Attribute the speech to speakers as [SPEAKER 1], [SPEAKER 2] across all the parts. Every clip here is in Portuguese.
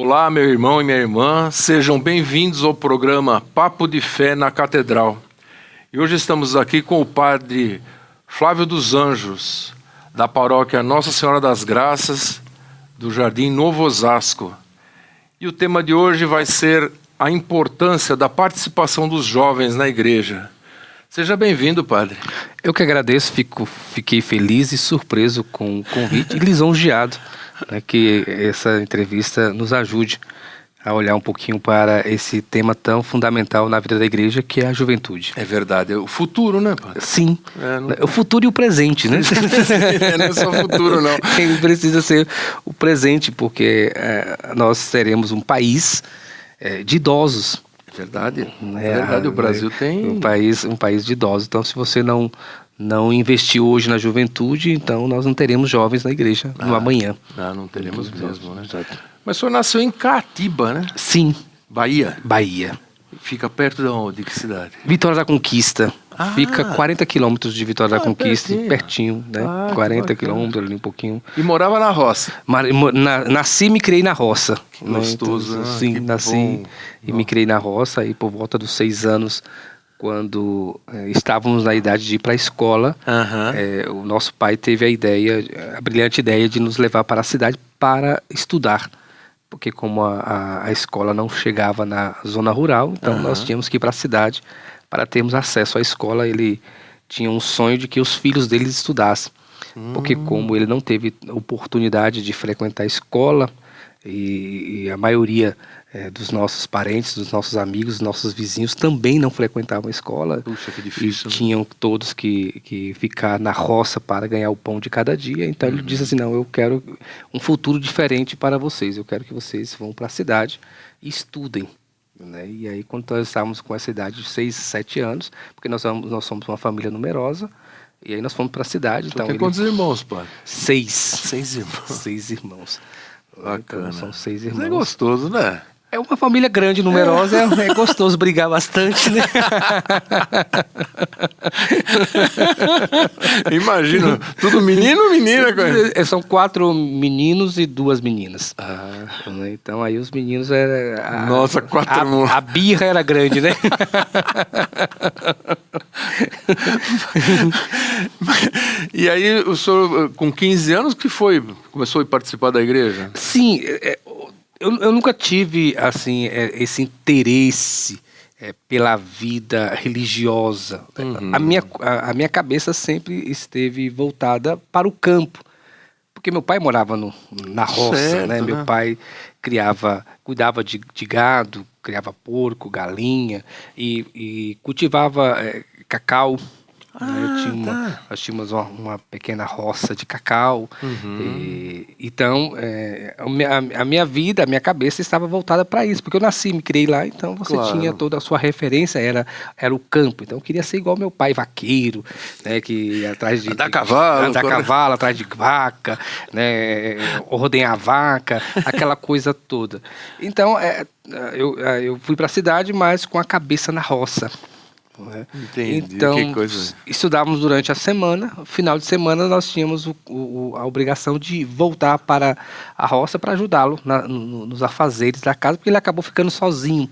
[SPEAKER 1] Olá, meu irmão e minha irmã, sejam bem-vindos ao programa Papo de Fé na Catedral. E hoje estamos aqui com o padre Flávio dos Anjos, da paróquia Nossa Senhora das Graças, do Jardim Novo Osasco. E o tema de hoje vai ser a importância da participação dos jovens na igreja. Seja bem-vindo, padre.
[SPEAKER 2] Eu que agradeço, fiquei feliz e surpreso com o convite e lisonjeado, né, que essa entrevista nos ajude a olhar um pouquinho para esse tema tão fundamental na vida da igreja, que é a juventude.
[SPEAKER 1] É verdade, é o futuro, né, padre?
[SPEAKER 2] Sim, o futuro e o presente, né?
[SPEAKER 1] Não é só futuro, não.
[SPEAKER 2] Ele precisa ser o presente, porque nós seremos um país de idosos.
[SPEAKER 1] É verdade, o Brasil tem...
[SPEAKER 2] Um país de idosos. Então, se você não investir hoje na juventude, então nós não teremos jovens na igreja no amanhã.
[SPEAKER 1] Não teremos mesmo, né? Exato. Mas o senhor nasceu em Catiba, né?
[SPEAKER 2] Sim.
[SPEAKER 1] Bahia?
[SPEAKER 2] Bahia.
[SPEAKER 1] Fica perto de onde? Que cidade?
[SPEAKER 2] Vitória da Conquista. Fica 40 quilômetros de Vitória da Conquista, pertinho, né? 40 quilômetros, ali um pouquinho.
[SPEAKER 1] E morava na roça?
[SPEAKER 2] Nasci e me criei na roça.
[SPEAKER 1] Que gostoso,
[SPEAKER 2] né? Então, sim, nasci e me criei na roça, e por volta dos 6 anos, quando estávamos na idade de ir para a escola, o nosso pai teve a brilhante ideia de nos levar para a cidade para estudar. Porque como a escola não chegava na zona rural, então nós tínhamos que ir para a cidade para termos acesso à escola. Ele tinha um sonho de que os filhos dele estudassem. Porque como ele não teve oportunidade de frequentar a escola, e a maioria dos nossos parentes, dos nossos amigos, dos nossos vizinhos também não frequentavam a escola.
[SPEAKER 1] Puxa, que difícil.
[SPEAKER 2] E tinham todos que ficar na roça para ganhar o pão de cada dia. Então ele disse assim, não, eu quero um futuro diferente para vocês. Eu quero que vocês vão para a cidade e estudem. Né? E aí, quando nós estávamos com essa idade de 6, 7 anos, porque nós somos uma família numerosa, e aí nós fomos para a cidade. Então,
[SPEAKER 1] tem quantos irmãos, pai?
[SPEAKER 2] 6.
[SPEAKER 1] 6 irmãos.
[SPEAKER 2] 6 irmãos.
[SPEAKER 1] Bacana.
[SPEAKER 2] Então, são 6 irmãos.
[SPEAKER 1] Mas é gostoso, né?
[SPEAKER 2] É uma família grande, numerosa, é gostoso brigar bastante, né?
[SPEAKER 1] Imagina, tudo menino ou menina?
[SPEAKER 2] São 4 meninos e 2 meninas. Então aí os meninos eram...
[SPEAKER 1] Nossa, 4
[SPEAKER 2] a birra era grande, né?
[SPEAKER 1] E aí o senhor, com 15 anos, que foi? Começou a participar da igreja?
[SPEAKER 2] Sim, eu nunca tive assim, esse interesse pela vida religiosa. A minha cabeça sempre esteve voltada para o campo, porque meu pai morava na roça, certo, né? Meu pai cuidava de gado, criava porco, galinha e cultivava cacau. Nós tínhamos uma pequena roça de cacau. Então a minha vida, a minha cabeça estava voltada para isso, porque eu nasci, me criei lá, então você tinha toda a sua referência, era o campo. Então eu queria ser igual meu pai, vaqueiro, né, que atrás de
[SPEAKER 1] andar cavalo,
[SPEAKER 2] atrás de vaca, né, ordenhar a vaca, aquela coisa toda. Então eu fui para a cidade, mas com a cabeça na roça.
[SPEAKER 1] Entendi.
[SPEAKER 2] Então,
[SPEAKER 1] que coisa.
[SPEAKER 2] Estudávamos durante a semana. No final de semana, nós tínhamos a obrigação de voltar para a roça para ajudá-lo nos afazeres da casa, porque ele acabou ficando sozinho.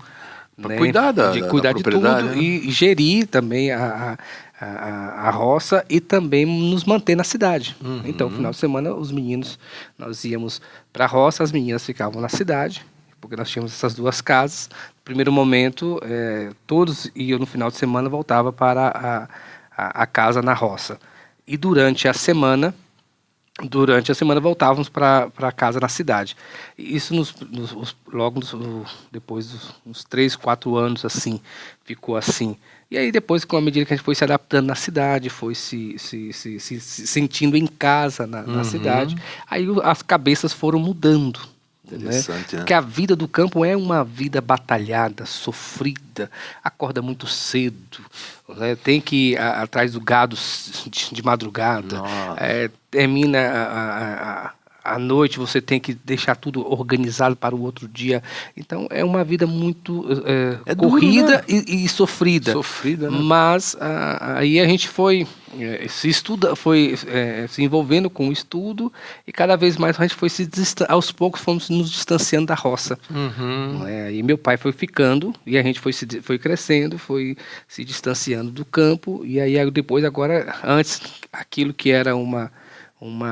[SPEAKER 1] Para cuidar
[SPEAKER 2] de tudo, né? E gerir também a roça e também nos manter na cidade. Então, no final de semana, os meninos, nós íamos para a roça, as meninas ficavam na cidade, porque nós tínhamos essas 2 casas. No primeiro momento, todos iam no final de semana, voltava para a casa na roça. E durante a semana voltávamos para a casa na cidade. Isso depois dos 3, 4 anos, assim, ficou assim. E aí depois, com a medida que a gente foi se adaptando na cidade, foi se sentindo em casa na cidade, aí as cabeças foram mudando.
[SPEAKER 1] Interessante, né?
[SPEAKER 2] Porque a vida do campo é uma vida batalhada, sofrida, acorda muito cedo, né? Tem que ir atrás do gado de madrugada, termina à noite você tem que deixar tudo organizado para o outro dia. Então é uma vida muito corrida,
[SPEAKER 1] duro, né?
[SPEAKER 2] e sofrida.
[SPEAKER 1] Sofrida, né?
[SPEAKER 2] Mas aí a gente foi se envolvendo com o estudo, e cada vez mais a gente foi aos poucos fomos nos distanciando da roça.
[SPEAKER 1] Uhum.
[SPEAKER 2] E meu pai foi ficando, e a gente foi crescendo, foi se distanciando do campo, e aí depois, agora, antes, aquilo que era uma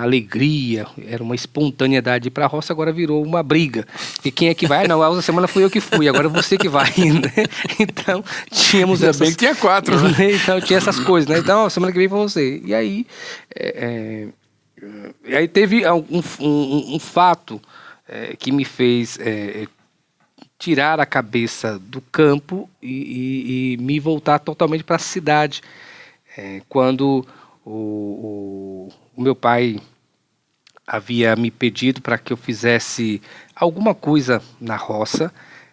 [SPEAKER 2] alegria, era uma espontaneidade para a roça, agora virou uma briga. E quem é que vai? Não, a outra semana fui eu que fui, agora você que vai. Né? Então, tínhamos
[SPEAKER 1] Ainda bem que tinha 4, né?
[SPEAKER 2] Então, tinha essas coisas, né? Então, semana que vem foi você. E aí teve um fato que me fez tirar a cabeça do campo e me voltar totalmente para a cidade. Quando o meu pai havia me pedido para que eu fizesse alguma coisa na roça,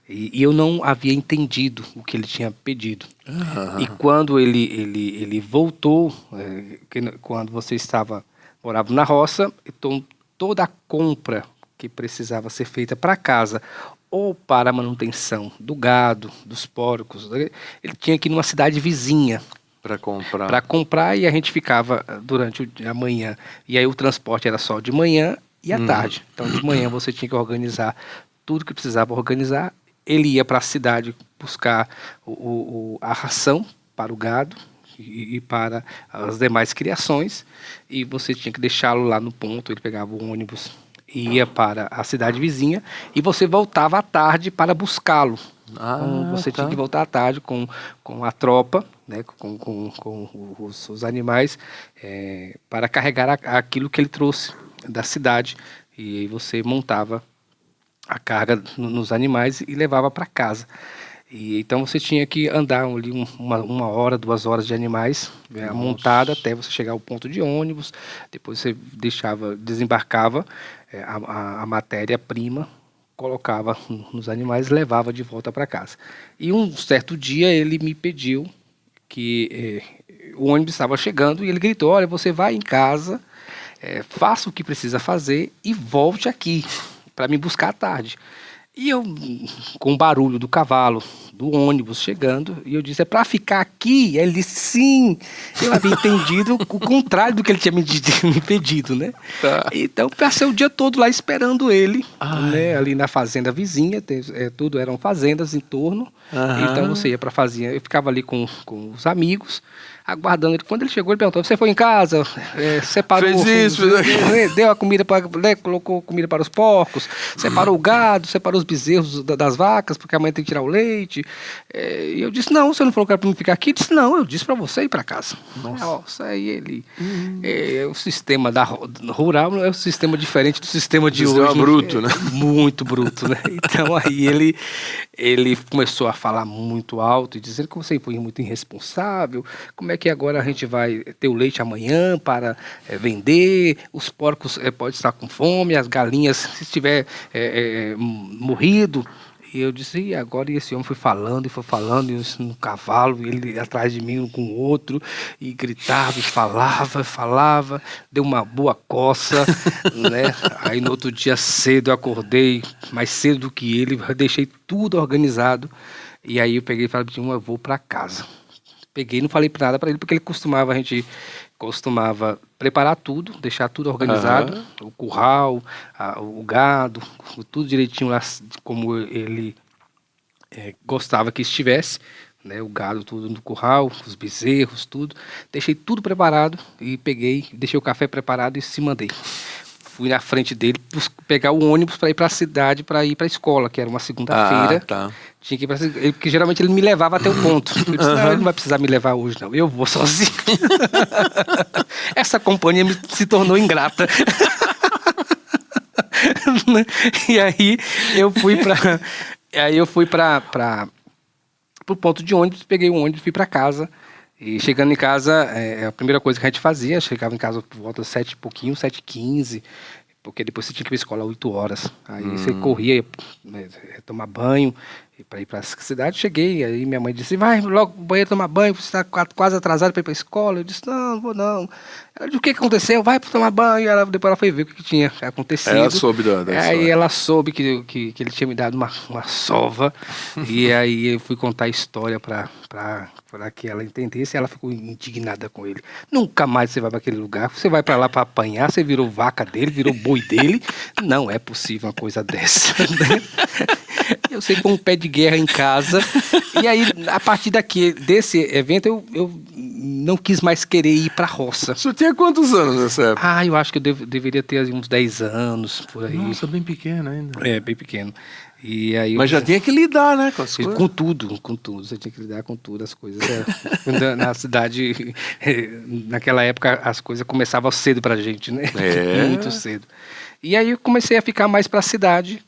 [SPEAKER 2] e eu não havia entendido o que ele tinha pedido. E quando ele voltou, quando você morava na roça, então toda a compra que precisava ser feita para casa ou para a manutenção do gado, dos porcos, ele tinha que ir numa cidade vizinha
[SPEAKER 1] para comprar.
[SPEAKER 2] Para comprar, e a gente ficava durante a manhã. E aí o transporte era só de manhã e à tarde. Então, de manhã você tinha que organizar tudo que precisava organizar. Ele ia para a cidade buscar a ração para o gado e para as demais criações. E você tinha que deixá-lo lá no ponto. Ele pegava o ônibus e ia para a cidade vizinha. E você voltava à tarde para buscá-lo. Então, você tinha que voltar à tarde com a tropa, né, com os animais, para carregar aquilo que ele trouxe da cidade. E aí você montava a carga nos animais e levava para casa. E então você tinha que andar ali uma hora, 2 horas de animais montada até você chegar ao ponto de ônibus. Depois você desembarcava a matéria-prima, colocava nos animais e levava de volta para casa. E um certo dia ele me pediu que o ônibus estava chegando, e ele gritou: olha, você vai em casa, faça o que precisa fazer e volte aqui para me buscar à tarde. E eu, com o barulho do cavalo, do ônibus chegando, e eu disse: é para ficar aqui? Ele disse: sim. Eu havia entendido o contrário do que ele tinha me pedido, né? Tá. Então, passei o dia todo lá esperando ele, né, ali na fazenda vizinha, tudo eram fazendas em torno. Então, você ia para a fazenda, eu ficava ali com os amigos, aguardando ele. Quando ele chegou, ele perguntou: você foi em casa? Separou?
[SPEAKER 1] Fez isso?
[SPEAKER 2] Deu a comida colocou comida para os porcos, separou o gado, separou os bezerros das vacas, porque a mãe tem que tirar o leite. E eu disse: não, você não falou que era para mim ficar aqui? Ele disse: não, eu disse para você ir para casa. Nossa, aí ele... o sistema rural é um sistema diferente do sistema de hoje.
[SPEAKER 1] Sistema bruto, né?
[SPEAKER 2] Muito bruto, né? Então aí ele começou a falar muito alto e dizendo que você foi muito irresponsável. Como é que agora a gente vai ter o leite amanhã para vender? Os porcos podem estar com fome, as galinhas, se estiver morrido. E eu disse: e agora? E esse homem foi falando, e eu no cavalo, e ele atrás de mim com o outro, e gritava, e falava, deu uma boa coça, né? Aí no outro dia cedo eu acordei, mais cedo do que ele, deixei tudo organizado, e aí eu peguei e falei: eu vou para casa. Peguei, não falei nada para ele, porque a gente costumava preparar tudo, deixar tudo organizado, o curral, o gado, tudo direitinho lá, como ele gostava que estivesse, né, o gado tudo no curral, os bezerros, tudo. Deixei tudo preparado e deixei o café preparado e se mandei. Fui na frente dele pegar o ônibus para ir para a cidade, para ir para a escola, que era uma segunda-feira. Tinha que ir porque geralmente ele me levava até o ponto. Eu disse: não, ele não vai precisar me levar hoje, não. Eu vou sozinho. Essa companhia se tornou ingrata. E aí eu fui para o ponto de ônibus, peguei o ônibus, fui para casa. E chegando em casa, a primeira coisa que a gente fazia, chegava em casa por volta de 7 e pouquinho, 7h15, porque depois você tinha que ir para a escola às 8 horas. Aí você corria, tomar banho, para ir para a cidade. Cheguei, aí minha mãe disse, vai logo pro banheiro tomar banho, você está quase atrasado para ir para a escola. Eu disse, não vou não. Ela disse, o que aconteceu? Vai para tomar banho. Depois ela foi ver o que tinha acontecido.
[SPEAKER 1] Ela soube da
[SPEAKER 2] Aí
[SPEAKER 1] história.
[SPEAKER 2] ela soube que ele tinha me dado uma sova, e aí eu fui contar a história para que ela entendesse, e ela ficou indignada com ele. Nunca mais você vai para aquele lugar, você vai para lá para apanhar, você virou vaca dele, virou boi dele. Não é possível uma coisa dessa. Eu sei com um pé de guerra em casa. E aí, a partir desse evento, eu não quis mais querer ir para a roça.
[SPEAKER 1] Você tinha quantos anos nessa época?
[SPEAKER 2] Eu acho que eu deveria ter uns 10 anos, por aí.
[SPEAKER 1] Nossa, bem pequeno ainda.
[SPEAKER 2] É, bem pequeno. E aí
[SPEAKER 1] Mas já tinha que lidar, né, com as coisas.
[SPEAKER 2] Com tudo. Você tinha que lidar com tudo, as coisas. Na cidade, naquela época, as coisas começavam cedo pra gente, né? Muito cedo. E aí eu comecei a ficar mais pra cidade.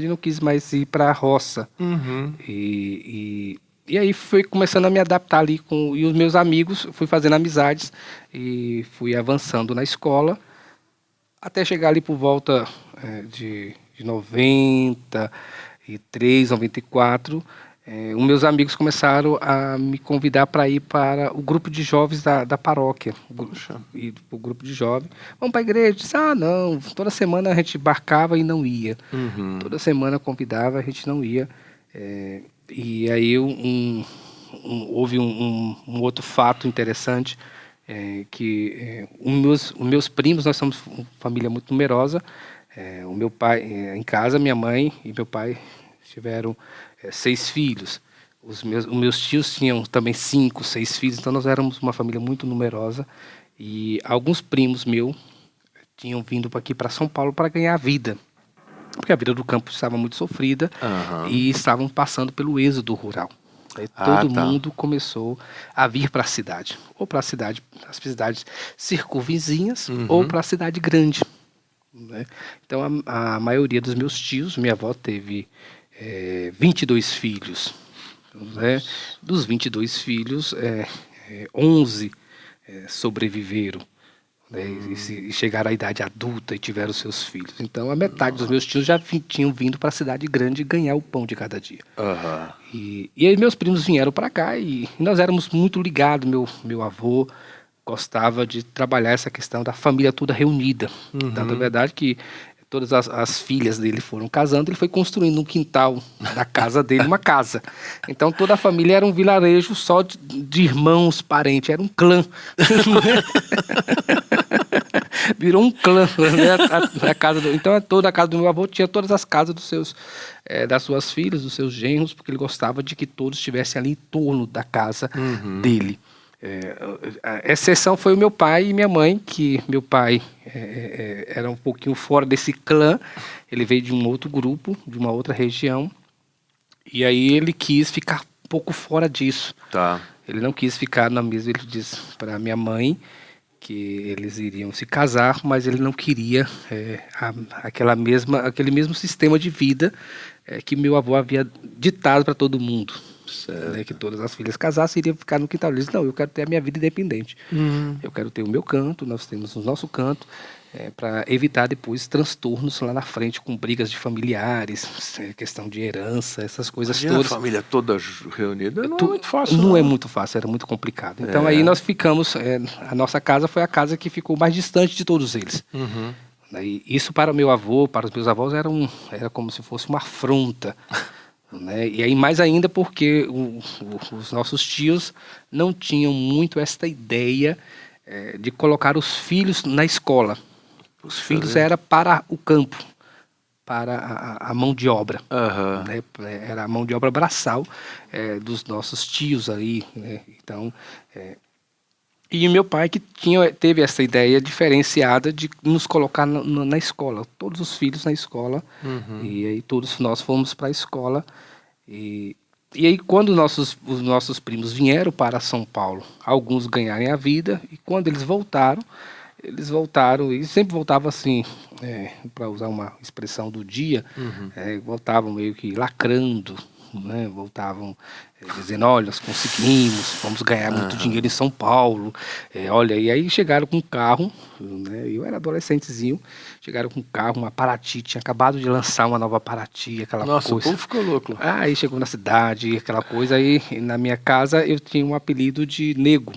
[SPEAKER 2] Não quis mais ir pra roça.
[SPEAKER 1] Uhum.
[SPEAKER 2] E aí fui começando a me adaptar ali e os meus amigos, fui fazendo amizades e fui avançando na escola, até chegar ali por volta de 93, 94, os meus amigos começaram a me convidar para ir para o grupo de jovens da paróquia. O grupo de jovens. Vamos para a igreja? Eu disse, não. Toda semana a gente embarcava e não ia.
[SPEAKER 1] Uhum.
[SPEAKER 2] Toda semana convidava, a gente não ia. E aí houve um outro fato interessante, que os meus primos, nós somos uma família muito numerosa. O meu pai, em casa, minha mãe e meu pai tiveram 6 filhos. Os meus tios tinham também 5, 6 filhos, então nós éramos uma família muito numerosa. E alguns primos meus tinham vindo aqui para São Paulo para ganhar vida, porque a vida do campo estava muito sofrida.
[SPEAKER 1] Uhum.
[SPEAKER 2] E estavam passando pelo êxodo rural. Aí todo mundo começou a vir para a cidade, ou para as cidades circunvizinhas, ou para a cidade grande, né? Então a maioria dos meus tios, minha avó teve 22 filhos, né? Dos 22 filhos, 11 sobreviveram, né? E chegaram à idade adulta e tiveram seus filhos. Então a metade dos meus tios já tinham vindo para a cidade grande ganhar o pão de cada dia.
[SPEAKER 1] Uhum.
[SPEAKER 2] E aí meus primos vieram para cá e nós éramos muito ligados. Meu avô gostava de trabalhar essa questão da família toda reunida. Então, na verdade, que todas as filhas dele foram casando, ele foi construindo um quintal da casa dele, uma casa. Então toda a família era um vilarejo só de irmãos, parentes, era um clã. Virou um clã, né? Então toda a casa do meu avô tinha todas as casas das suas filhas, dos seus genros, porque ele gostava de que todos estivessem ali em torno da casa dele. A exceção foi o meu pai e minha mãe, que meu pai era um pouquinho fora desse clã. Ele veio de um outro grupo, de uma outra região, e aí ele quis ficar um pouco fora disso.
[SPEAKER 1] Tá.
[SPEAKER 2] Ele não quis ficar na mesma. Ele disse para minha mãe que eles iriam se casar, mas ele não queria aquele mesmo sistema de vida que meu avô havia ditado para todo mundo. Né, que todas as filhas casassem iriam ficar no quintal. Ele disse, não, eu quero ter a minha vida independente. Eu quero ter o meu canto, nós temos o nosso canto, para evitar depois transtornos lá na frente com brigas de familiares, questão de herança, essas coisas todas.
[SPEAKER 1] A família toda reunida não é muito fácil.
[SPEAKER 2] Não é muito fácil, era muito complicado. Então aí nós ficamos, a nossa casa foi a casa que ficou mais distante de todos eles. E isso para o meu avô, para os meus avós, era como se fosse uma afronta. Né? E aí mais ainda porque os nossos tios não tinham muito esta ideia de colocar os filhos na escola. Os filhos era para o campo, para a mão de obra. Né? Era a mão de obra braçal dos nossos tios ali. Né? Então, e meu pai que teve essa ideia diferenciada de nos colocar na escola, todos os filhos na escola, e aí todos nós fomos para a escola. E aí quando os nossos primos vieram para São Paulo, alguns ganharem a vida, e quando eles voltaram e sempre voltavam assim, para usar uma expressão do dia, voltavam meio que lacrando, né? Voltavam dizendo, olha, nós conseguimos, vamos ganhar muito dinheiro em São Paulo. Olha, e aí chegaram com um carro, né? Eu era adolescentezinho, chegaram com um carro, uma Paraty, tinha acabado de lançar uma nova Paraty, aquela coisa.
[SPEAKER 1] Nossa, o povo ficou louco.
[SPEAKER 2] Aí chegou na cidade, aquela coisa, aí na minha casa eu tinha um apelido de Nego.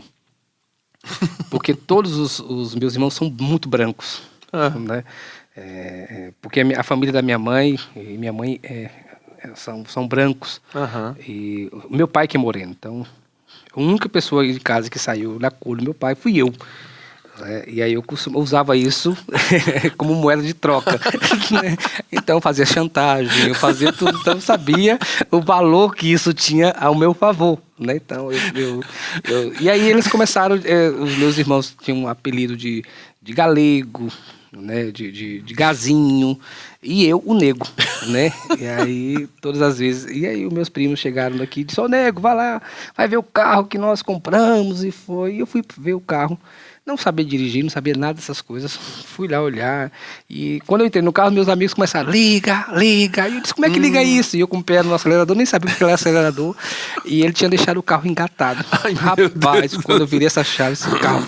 [SPEAKER 2] Porque todos os meus irmãos são muito brancos, né? Porque a família da minha mãe e minha mãe são brancos. E o meu pai que é moreno. Então, a única pessoa de casa que saiu na cor do meu pai fui eu. E aí eu usava isso como moeda de troca. Então eu fazia chantagem, eu fazia tudo, então eu sabia o valor que isso tinha ao meu favor, né? Então e aí eles começaram, os meus irmãos tinham um apelido de galego, né? De gazinho, e eu o nego, né? E aí todas as vezes, e aí os meus primos chegaram daqui e disseram, ô nego, vai lá, vai ver o carro que nós compramos, e eu fui ver o carro. Não sabia dirigir, não sabia nada dessas coisas. Fui lá olhar. E quando eu entrei no carro, meus amigos começaram, liga. E eu disse, como é que liga isso? E eu com o pé no acelerador, nem sabia o que era acelerador. E ele tinha deixado o carro engatado. Ai, rapaz, quando eu virei essa chave, esse carro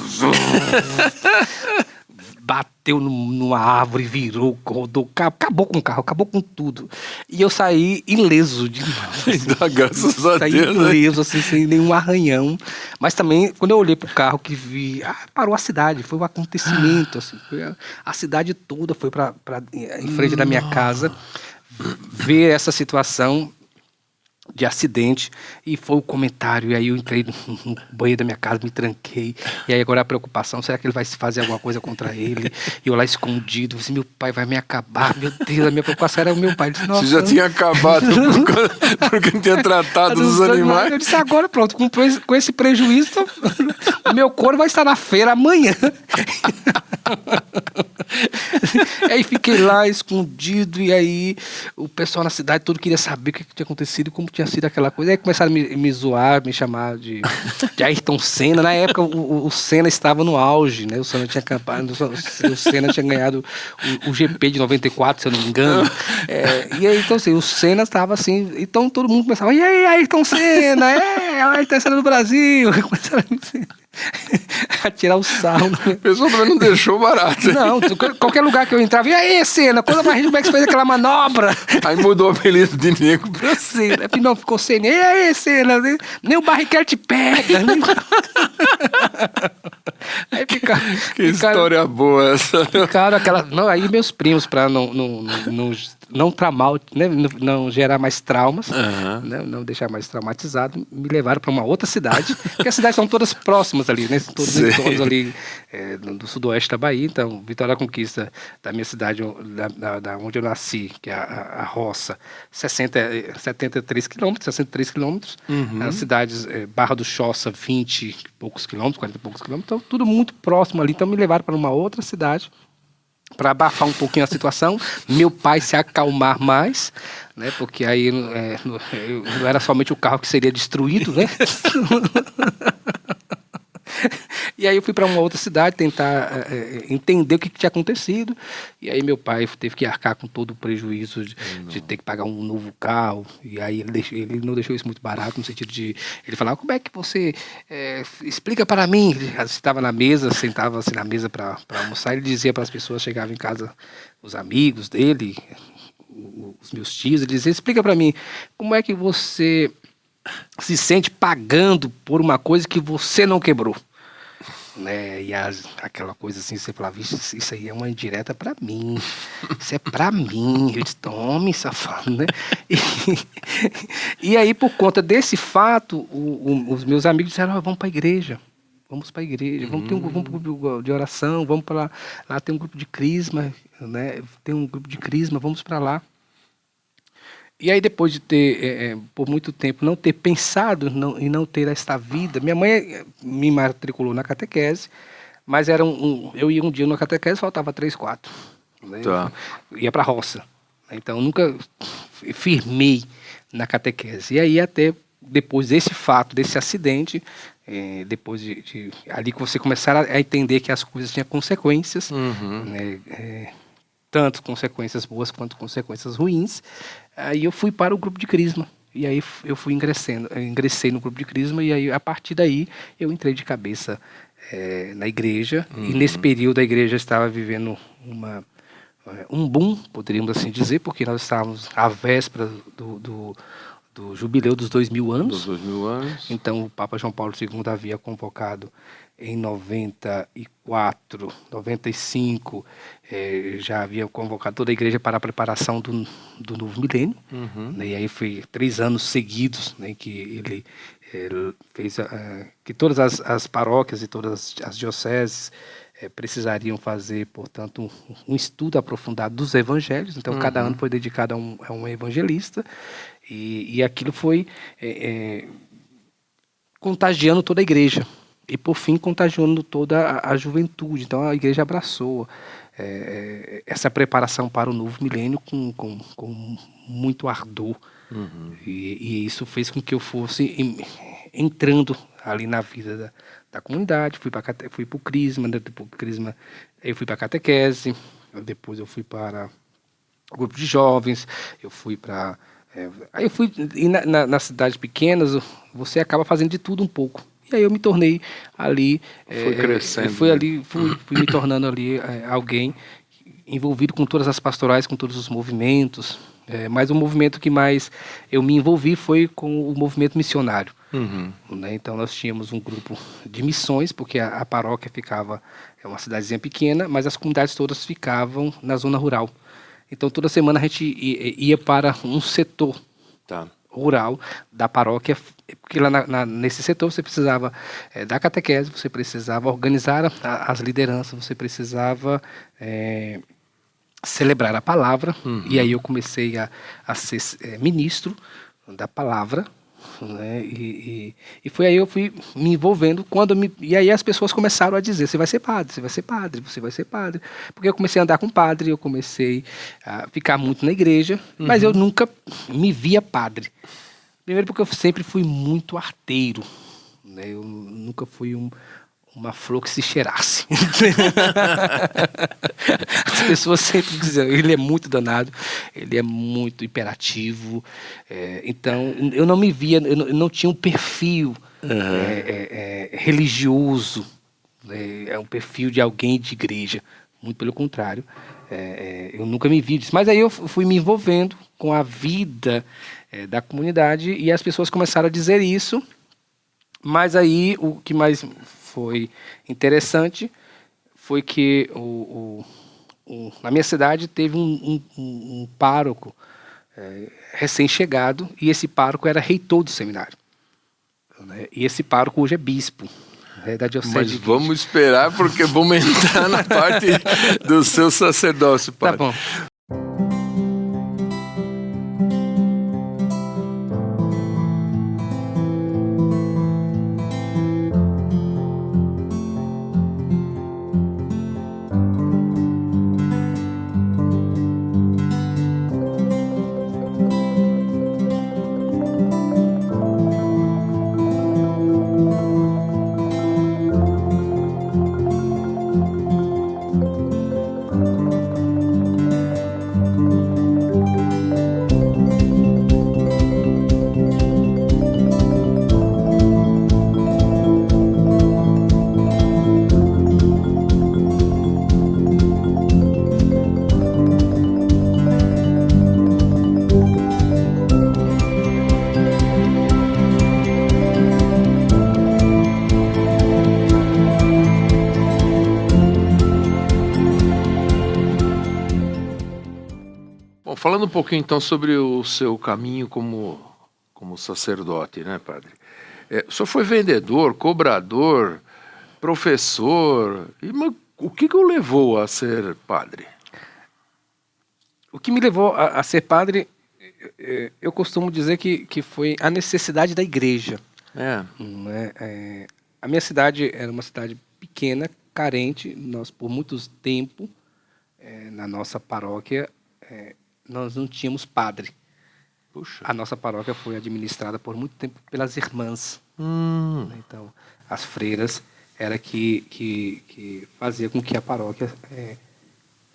[SPEAKER 2] bateu numa árvore, virou, rodou, acabou com o carro, acabou com tudo. E eu saí ileso.
[SPEAKER 1] Graças a Deus.
[SPEAKER 2] Saí ileso, assim, sem nenhum arranhão. Mas também, quando eu olhei pro carro que vi, parou a cidade, foi um acontecimento, assim, a cidade toda foi em frente da minha casa ver essa situação de acidente, e foi o comentário, e aí eu entrei no banheiro da minha casa, me tranquei, e aí agora a preocupação, será que ele vai fazer alguma coisa contra ele? E eu lá escondido, assim, meu pai vai me acabar, meu Deus, a minha preocupação era o meu pai. Disse,
[SPEAKER 1] você já tinha acabado porque não tinha tratado dos animais?
[SPEAKER 2] Eu disse, agora pronto, com esse prejuízo, o meu couro vai estar na feira amanhã. Aí fiquei lá escondido, e aí o pessoal na cidade todo queria saber o que tinha acontecido, como tinha sido aquela coisa. Aí começaram a me zoar, me chamar de Ayrton Senna. Na época o Senna estava no auge, né? O Senna tinha o Senna tinha ganhado o GP de 94, se eu não me engano. E aí, então assim, o Senna estava assim, então todo mundo começava, e aí, Ayrton Senna, Ayrton Senna do Brasil. Começaram a tirar o sarro.
[SPEAKER 1] O pessoal também não deixou barato.
[SPEAKER 2] Não, qualquer lugar que eu entrava, e aí, Senna, conta pra gente como é que você fez aquela manobra.
[SPEAKER 1] Aí mudou o apelido de nego pra
[SPEAKER 2] Senna. Não, ficou Senna. E aí, Senna, nem o Barrichello te pega. Aí
[SPEAKER 1] que história boa essa.
[SPEAKER 2] Ficaram aquela... Não, aí meus primos, pra não tramar, né, não gerar mais traumas, né, não deixar mais traumatizado, me levaram para uma outra cidade, porque as cidades são todas próximas ali, né, todos ali do sudoeste da Bahia. Então, Vitória da Conquista, da minha cidade, da onde eu nasci, que é a roça, 73 quilômetros, as cidades, Barra do Choça, 20 e poucos quilômetros, 40 e poucos quilômetros, então tudo muito próximo ali. Então me levaram para uma outra cidade, para abafar um pouquinho a situação, meu pai se acalmar mais, né? Porque aí não era somente o carro que seria destruído, né? E aí eu fui para uma outra cidade tentar entender o que tinha acontecido. E aí meu pai teve que arcar com todo o prejuízo de ter que pagar um novo carro. E aí ele não deixou isso muito barato, no sentido de... Ele falava, como é que você... explica para mim. Ele estava na mesa, sentava assim na mesa para almoçar. Ele dizia para as pessoas, chegavam em casa, os amigos dele, os meus tios, ele dizia, explica para mim, como é que você se sente pagando por uma coisa que você não quebrou, né? E aquela coisa assim, você falava, isso aí é uma indireta pra mim, isso é pra mim. Eu disse, tome, safado, né? E aí, por conta desse fato, os meus amigos disseram, vamos pra igreja, vamos ter um grupo de oração, vamos para lá tem um grupo de crisma, né? Tem um grupo de crisma, vamos para lá. E aí, depois de ter, por muito tempo, não ter pensado e não ter esta vida, minha mãe me matriculou na catequese, mas eu ia um dia na catequese, faltava 3, 4. Né?
[SPEAKER 1] Tá.
[SPEAKER 2] Ia para a roça. Então, nunca firmei na catequese. E aí, até depois desse fato, desse acidente, depois de ali que você começar a entender que as coisas tinham consequências, né? Tanto consequências boas quanto consequências ruins. Aí eu fui para o grupo de crisma. E aí eu ingressei no grupo de Crisma, e aí a partir daí eu entrei de cabeça na igreja. E nesse período a igreja estava vivendo um boom, poderíamos assim dizer, porque nós estávamos à véspera do jubileu dos 2000 anos.
[SPEAKER 1] Dos 2000 anos.
[SPEAKER 2] Então o Papa João Paulo II havia convocado em 94, 95, já havia convocado toda a igreja para a preparação do novo milênio. Né? E aí foi 3 anos seguidos, né, que ele fez que todas as paróquias e todas as dioceses precisariam fazer, portanto, um estudo aprofundado dos evangelhos. Então, cada ano foi dedicado a um evangelista, e aquilo foi contagiando toda a igreja. E, por fim, contagiando toda a juventude. Então, a igreja abraçou essa preparação para o novo milênio com muito ardor. E isso fez com que eu fosse entrando ali na vida da comunidade. Fui para o Crisma, né? Depois do Crisma eu fui para a catequese, depois eu fui para o grupo de jovens, eu fui para... aí eu fui... E nas cidades pequenas, você acaba fazendo de tudo um pouco. E aí eu me tornei ali...
[SPEAKER 1] Foi crescendo.
[SPEAKER 2] Fui me tornando ali alguém envolvido com todas as pastorais, com todos os movimentos. Mas o movimento que mais eu me envolvi foi com o movimento missionário. Né? Então nós tínhamos um grupo de missões, porque a paróquia ficava... É uma cidadezinha pequena, mas as comunidades todas ficavam na zona rural. Então toda semana a gente ia para um setor rural da paróquia, porque lá nesse setor você precisava da catequese, você precisava organizar as lideranças, você precisava celebrar a palavra. E aí eu comecei a ser ministro da palavra, né? E foi aí eu fui me envolvendo, e aí as pessoas começaram a dizer: você vai ser padre, você vai ser padre, você vai ser padre. Porque eu comecei a andar com padre, eu comecei a ficar muito na igreja, mas eu nunca me via padre. Primeiro porque eu sempre fui muito arteiro, né? Eu nunca fui uma flor que se cheirasse. As pessoas sempre diziam: ele é muito danado, ele é muito hiperativo. Então, eu não me via, eu não tinha um perfil religioso, um perfil de alguém de igreja. Muito pelo contrário, eu nunca me vi disso. Mas aí eu fui me envolvendo com a vida da comunidade, e as pessoas começaram a dizer isso. Mas aí o que mais foi interessante foi que na minha cidade teve um pároco recém-chegado, e esse pároco era reitor do seminário. Né? E esse pároco hoje é bispo da diocese.
[SPEAKER 1] Mas vamos esperar, porque vamos entrar na parte do seu sacerdócio, padre.
[SPEAKER 2] Tá bom.
[SPEAKER 1] Falando um pouquinho então sobre o seu caminho como sacerdote, né, padre? O senhor foi vendedor, cobrador, professor, mas o que o levou a ser padre?
[SPEAKER 2] O que me levou a ser padre, eu costumo dizer que foi a necessidade da igreja. A minha cidade era uma cidade pequena, carente. Nós, por muito tempo, na nossa paróquia, nós não tínhamos padre.
[SPEAKER 1] Puxa.
[SPEAKER 2] A nossa paróquia foi administrada por muito tempo pelas irmãs. Então, as freiras era que fazia com que a paróquia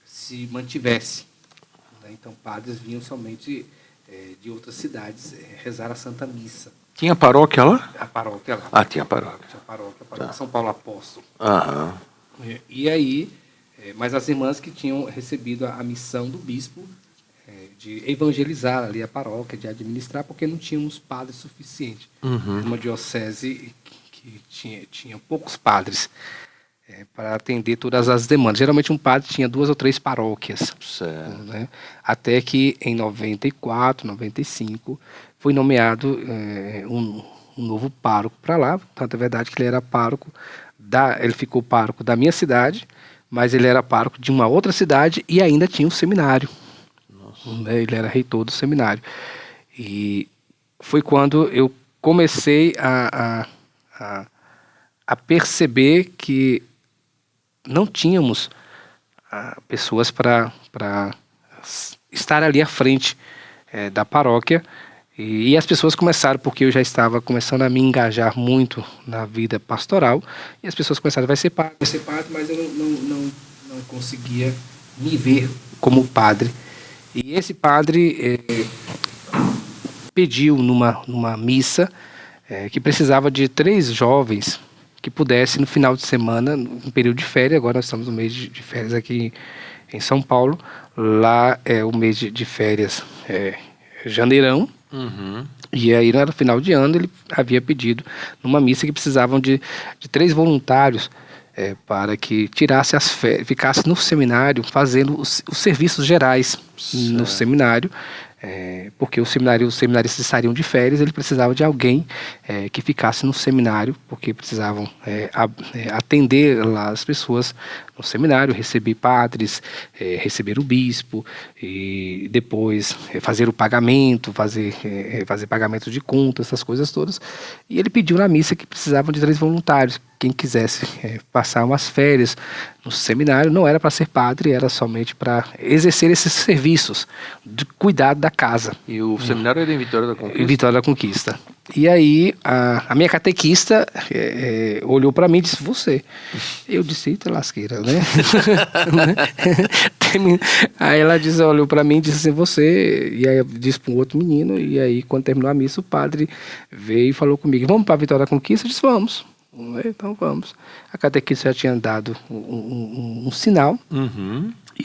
[SPEAKER 2] se mantivesse. Então, padres vinham somente de outras cidades rezar a Santa Missa.
[SPEAKER 1] Tinha paróquia lá?
[SPEAKER 2] A paróquia lá.
[SPEAKER 1] Ah, tinha paróquia.
[SPEAKER 2] Tinha a paróquia São Paulo Apóstolo.
[SPEAKER 1] Aham.
[SPEAKER 2] E aí, mas as irmãs que tinham recebido a missão do bispo de evangelizar ali a paróquia, de administrar, porque não tínhamos padres suficientes. Uma diocese que tinha poucos padres para atender todas as demandas. Geralmente um padre tinha 2 ou 3 paróquias.
[SPEAKER 1] Certo.
[SPEAKER 2] Né? Até que em 94, 95, foi nomeado um novo pároco para lá. Tanto é verdade que ele era pároco ele ficou pároco da minha cidade, mas ele era pároco de uma outra cidade e ainda tinha um seminário. Né? Ele era reitor do seminário. E foi quando eu comecei a perceber que não tínhamos pessoas para estar ali à frente da paróquia. E as pessoas começaram, porque eu já estava começando a me engajar muito na vida pastoral, e as pessoas começaram, vai ser padre, mas eu não conseguia me ver como padre. E esse padre pediu numa missa que precisava de 3 jovens que pudessem, no final de semana, no período de férias, agora nós estamos no mês de férias aqui em São Paulo, lá é o mês de férias janeirão. E aí no final de ano ele havia pedido numa missa que precisavam de 3 voluntários para que tirasse as férias, ficasse no seminário fazendo os serviços gerais no seminário, porque os seminaristas estariam de férias, ele precisava de alguém que ficasse no seminário, porque precisavam atender lá as pessoas no seminário, receber padres, receber o bispo, e depois fazer o pagamento, fazer pagamento de contas, essas coisas todas. E ele pediu na missa que precisavam de 3 voluntários. Quem quisesse passar umas férias no seminário, não era para ser padre, era somente para exercer esses serviços de cuidado da casa.
[SPEAKER 1] E o seminário era em Vitória da Conquista?
[SPEAKER 2] Em Vitória da Conquista. E aí a minha catequista olhou para mim e disse, você. Eu disse, eita lasqueira, né? Aí ela olhou para mim e disse assim, você. E aí eu disse para um outro menino, e aí quando terminou a missa, o padre veio e falou comigo, vamos para Vitória da Conquista? Eu disse, vamos. Então vamos. A catequista já tinha dado um sinal.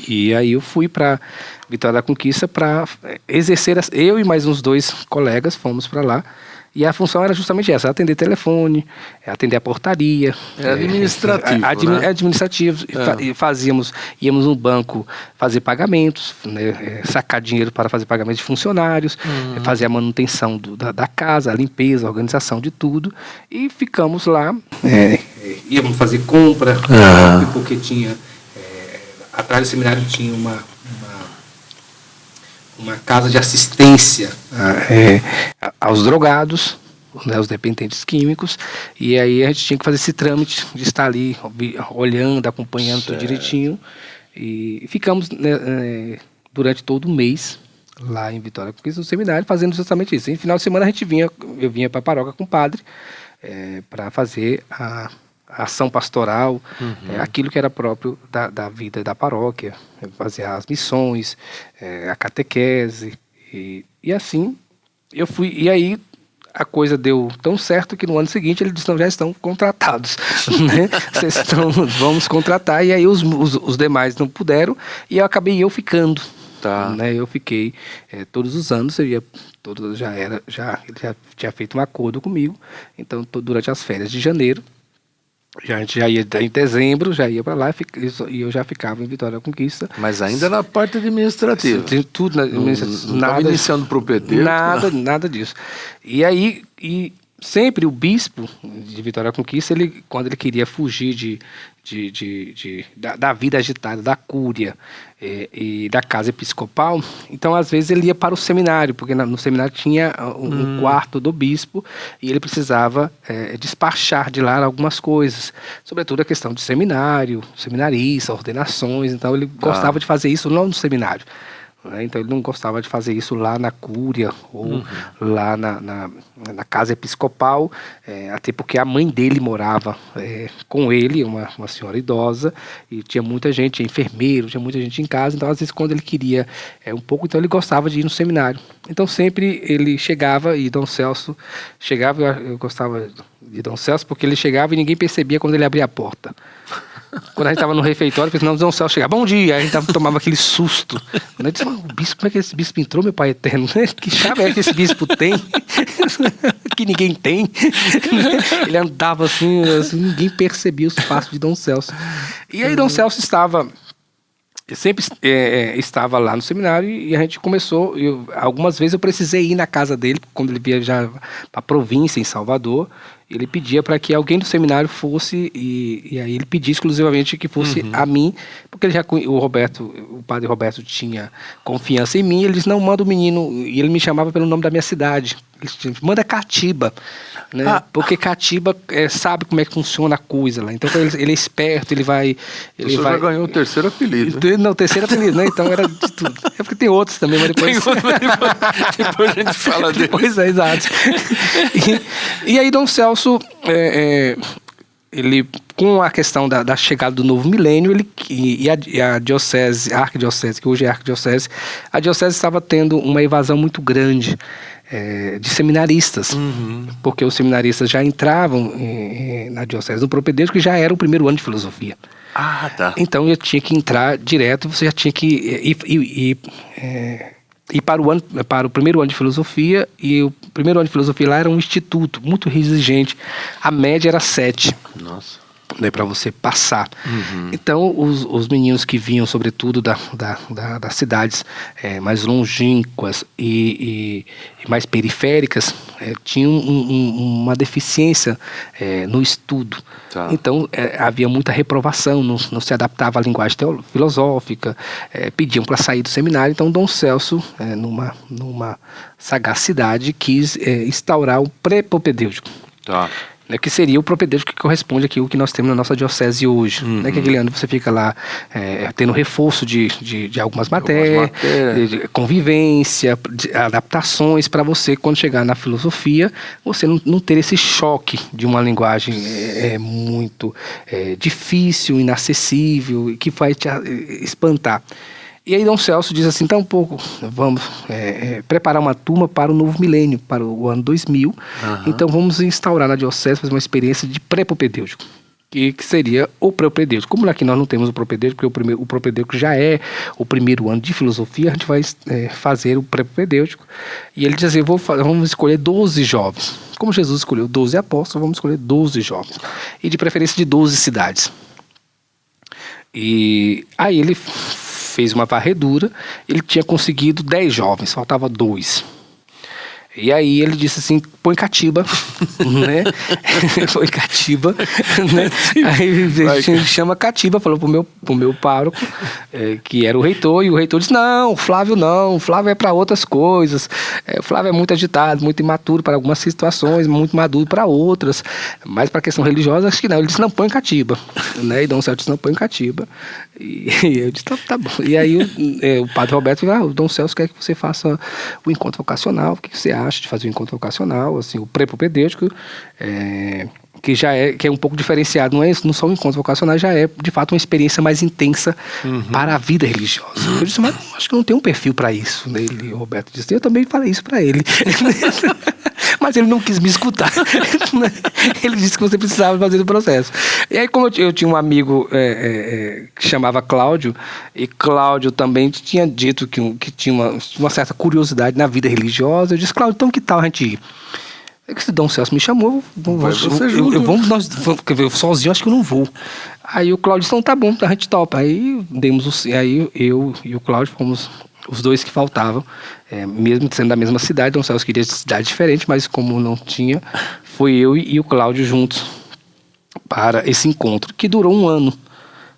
[SPEAKER 2] E aí eu fui para Vitória da Conquista para exercer, eu e mais uns 2 colegas fomos para lá. E a função era justamente essa, atender telefone, atender a portaria.
[SPEAKER 1] É administrativo, né?
[SPEAKER 2] Administrativo. Íamos no banco fazer pagamentos, né, sacar dinheiro para fazer pagamentos de funcionários, fazer a manutenção da casa, a limpeza, a organização de tudo. E ficamos lá, íamos fazer compra, porque tinha, atrás do seminário tinha uma casa de assistência aos drogados, né, aos dependentes químicos, e aí a gente tinha que fazer esse trâmite de estar ali olhando, acompanhando tudo direitinho, e ficamos durante todo o mês lá em Vitória no seminário fazendo justamente isso. E no final de semana eu vinha para a paróquia com o padre para fazer a ação pastoral, aquilo que era próprio da vida da paróquia, fazer as missões, a catequese, e assim eu fui. E aí a coisa deu tão certo que no ano seguinte ele disse, não, já estão contratados, né? Vamos contratar, e aí os demais não puderam, e eu acabei ficando. Né? Eu fiquei todos os anos, ele já tinha feito um acordo comigo, então durante as férias de janeiro, a gente já ia em dezembro, já ia para lá e eu já ficava em Vitória da Conquista.
[SPEAKER 1] Mas ainda na parte administrativa.
[SPEAKER 2] Tudo
[SPEAKER 1] não estava iniciando propedêutico.
[SPEAKER 2] Nada disso. E aí, sempre o bispo de Vitória da Conquista, quando ele queria fugir da vida agitada, da cúria e da casa episcopal, então às vezes ele ia para o seminário, porque no seminário tinha um quarto do bispo e ele precisava despachar de lá algumas coisas, sobretudo a questão de seminário, seminarista, ordenações, então ele gostava de fazer isso não no seminário. né? Então ele não gostava de fazer isso lá na cúria ou lá na casa episcopal, até porque a mãe dele morava com ele, uma senhora idosa, e tinha muita gente, tinha enfermeiro, tinha muita gente em casa, então às vezes quando ele queria um pouco, então ele gostava de ir no seminário. Então sempre ele chegava e Dom Celso chegava, eu gostava de Dom Celso porque ele chegava e ninguém percebia quando ele abria a porta. Quando a gente estava no refeitório, eu pensei, não, Dom Celso chegava, bom dia, aí a gente tomava aquele susto. Quando eu disse, o bispo, como é que esse bispo entrou, meu pai eterno? Que chave é que esse bispo tem? Que ninguém tem. Ele andava assim, ninguém percebia os passos de Dom Celso. E aí Dom Celso sempre estava lá no seminário e a gente começou, algumas vezes eu precisei ir na casa dele, quando ele viajava para a província, em Salvador, ele pedia para que alguém do seminário fosse, e aí ele pedia exclusivamente que fosse a mim, porque ele o padre Roberto tinha confiança em mim, ele disse, não, manda o menino, e ele me chamava pelo nome da minha cidade, ele disse, manda Catiba, né? Porque Catiba sabe como é que funciona a coisa lá, então ele é esperto, ele vai...
[SPEAKER 1] Você já ganhou o terceiro apelido.
[SPEAKER 2] Não, o terceiro apelido, né? Então era de tudo. É porque tem outros também, mas depois...
[SPEAKER 1] depois a gente fala dele.
[SPEAKER 2] Pois é, exato. E aí Dom Celso, ele, com a questão da chegada do novo milênio, a diocese, a arquidiocese, que hoje é a arquidiocese, a diocese estava tendo uma evasão muito grande de seminaristas, porque os seminaristas já entravam na diocese do propedêutico, que já era o primeiro ano de filosofia.
[SPEAKER 1] Ah, tá.
[SPEAKER 2] Então eu tinha que entrar direto, você já tinha que ir para o primeiro ano de filosofia, e o primeiro ano de filosofia lá era um instituto muito exigente, a média era 7.
[SPEAKER 1] Nossa.
[SPEAKER 2] Né, para você passar. Então os meninos que vinham sobretudo das cidades mais longínquas e mais periféricas tinham uma deficiência no estudo. Tá. Então havia muita reprovação, não se adaptava à linguagem filosófica, pediam para sair do seminário. Então Dom Celso, numa sagacidade, quis instaurar o pré-propedêutico. Tá. Que seria o propedêutico que corresponde aqui ao que nós temos na nossa diocese hoje. Que aquele ano você fica lá tendo reforço de algumas matérias, de convivência, de adaptações, para você, quando chegar na filosofia, você não ter esse choque de uma linguagem muito difícil, inacessível, que vai te espantar. E aí Dom Celso diz assim, então vamos preparar uma turma para o novo milênio, para o ano 2000. Então vamos instaurar na diocese, fazer uma experiência de pré-propedêutico, que seria o propedêutico. Como aqui nós não temos o propedêutico, porque o propedêutico já é o primeiro ano de filosofia, a gente vai fazer o pré-propedêutico. E ele diz assim, vamos escolher 12 jovens. Como Jesus escolheu 12 apóstolos, vamos escolher 12 jovens. E de preferência de 12 cidades. E aí ele fez uma varredura, ele tinha conseguido 10 jovens, faltava 2. E aí ele disse assim, põe Catiba, né? Põe Catiba, né? Aí ele chama Catiba, falou pro meu pároco, que era o reitor, e o reitor disse, não, o Flávio é para outras coisas, o Flávio é muito agitado, muito imaturo para algumas situações, muito maduro para outras, mas para a questão religiosa, acho que não. Ele disse, não, põe Catiba, né? E Dom Celso disse, não, põe Catiba. E eu disse, tá bom. E aí o padre Roberto disse, o Dom Celso quer que você faça o encontro vocacional, o que você acha de fazer o encontro vocacional, assim, o pré-propedêutico, que é um pouco diferenciado, não só um encontro vocacional, já é de fato uma experiência mais intensa para a vida religiosa. Eu disse, mas acho que não tem um perfil para isso. E o Roberto disse, eu também falei isso para ele. Mas ele não quis me escutar. Ele disse que você precisava fazer o processo. E aí, como eu tinha um amigo que chamava Cláudio, e Cláudio também tinha dito que tinha uma certa curiosidade na vida religiosa, eu disse, Cláudio, então que tal a gente ir? Se Dom Celso me chamou, eu sozinho acho que eu não vou. Aí o Cláudio disse, então tá bom, a gente topa. Aí eu e o Cláudio fomos os dois que faltavam, mesmo sendo da mesma cidade. Dom Celso queria cidade diferente, mas como não tinha, foi eu e o Cláudio juntos para esse encontro, que durou um ano,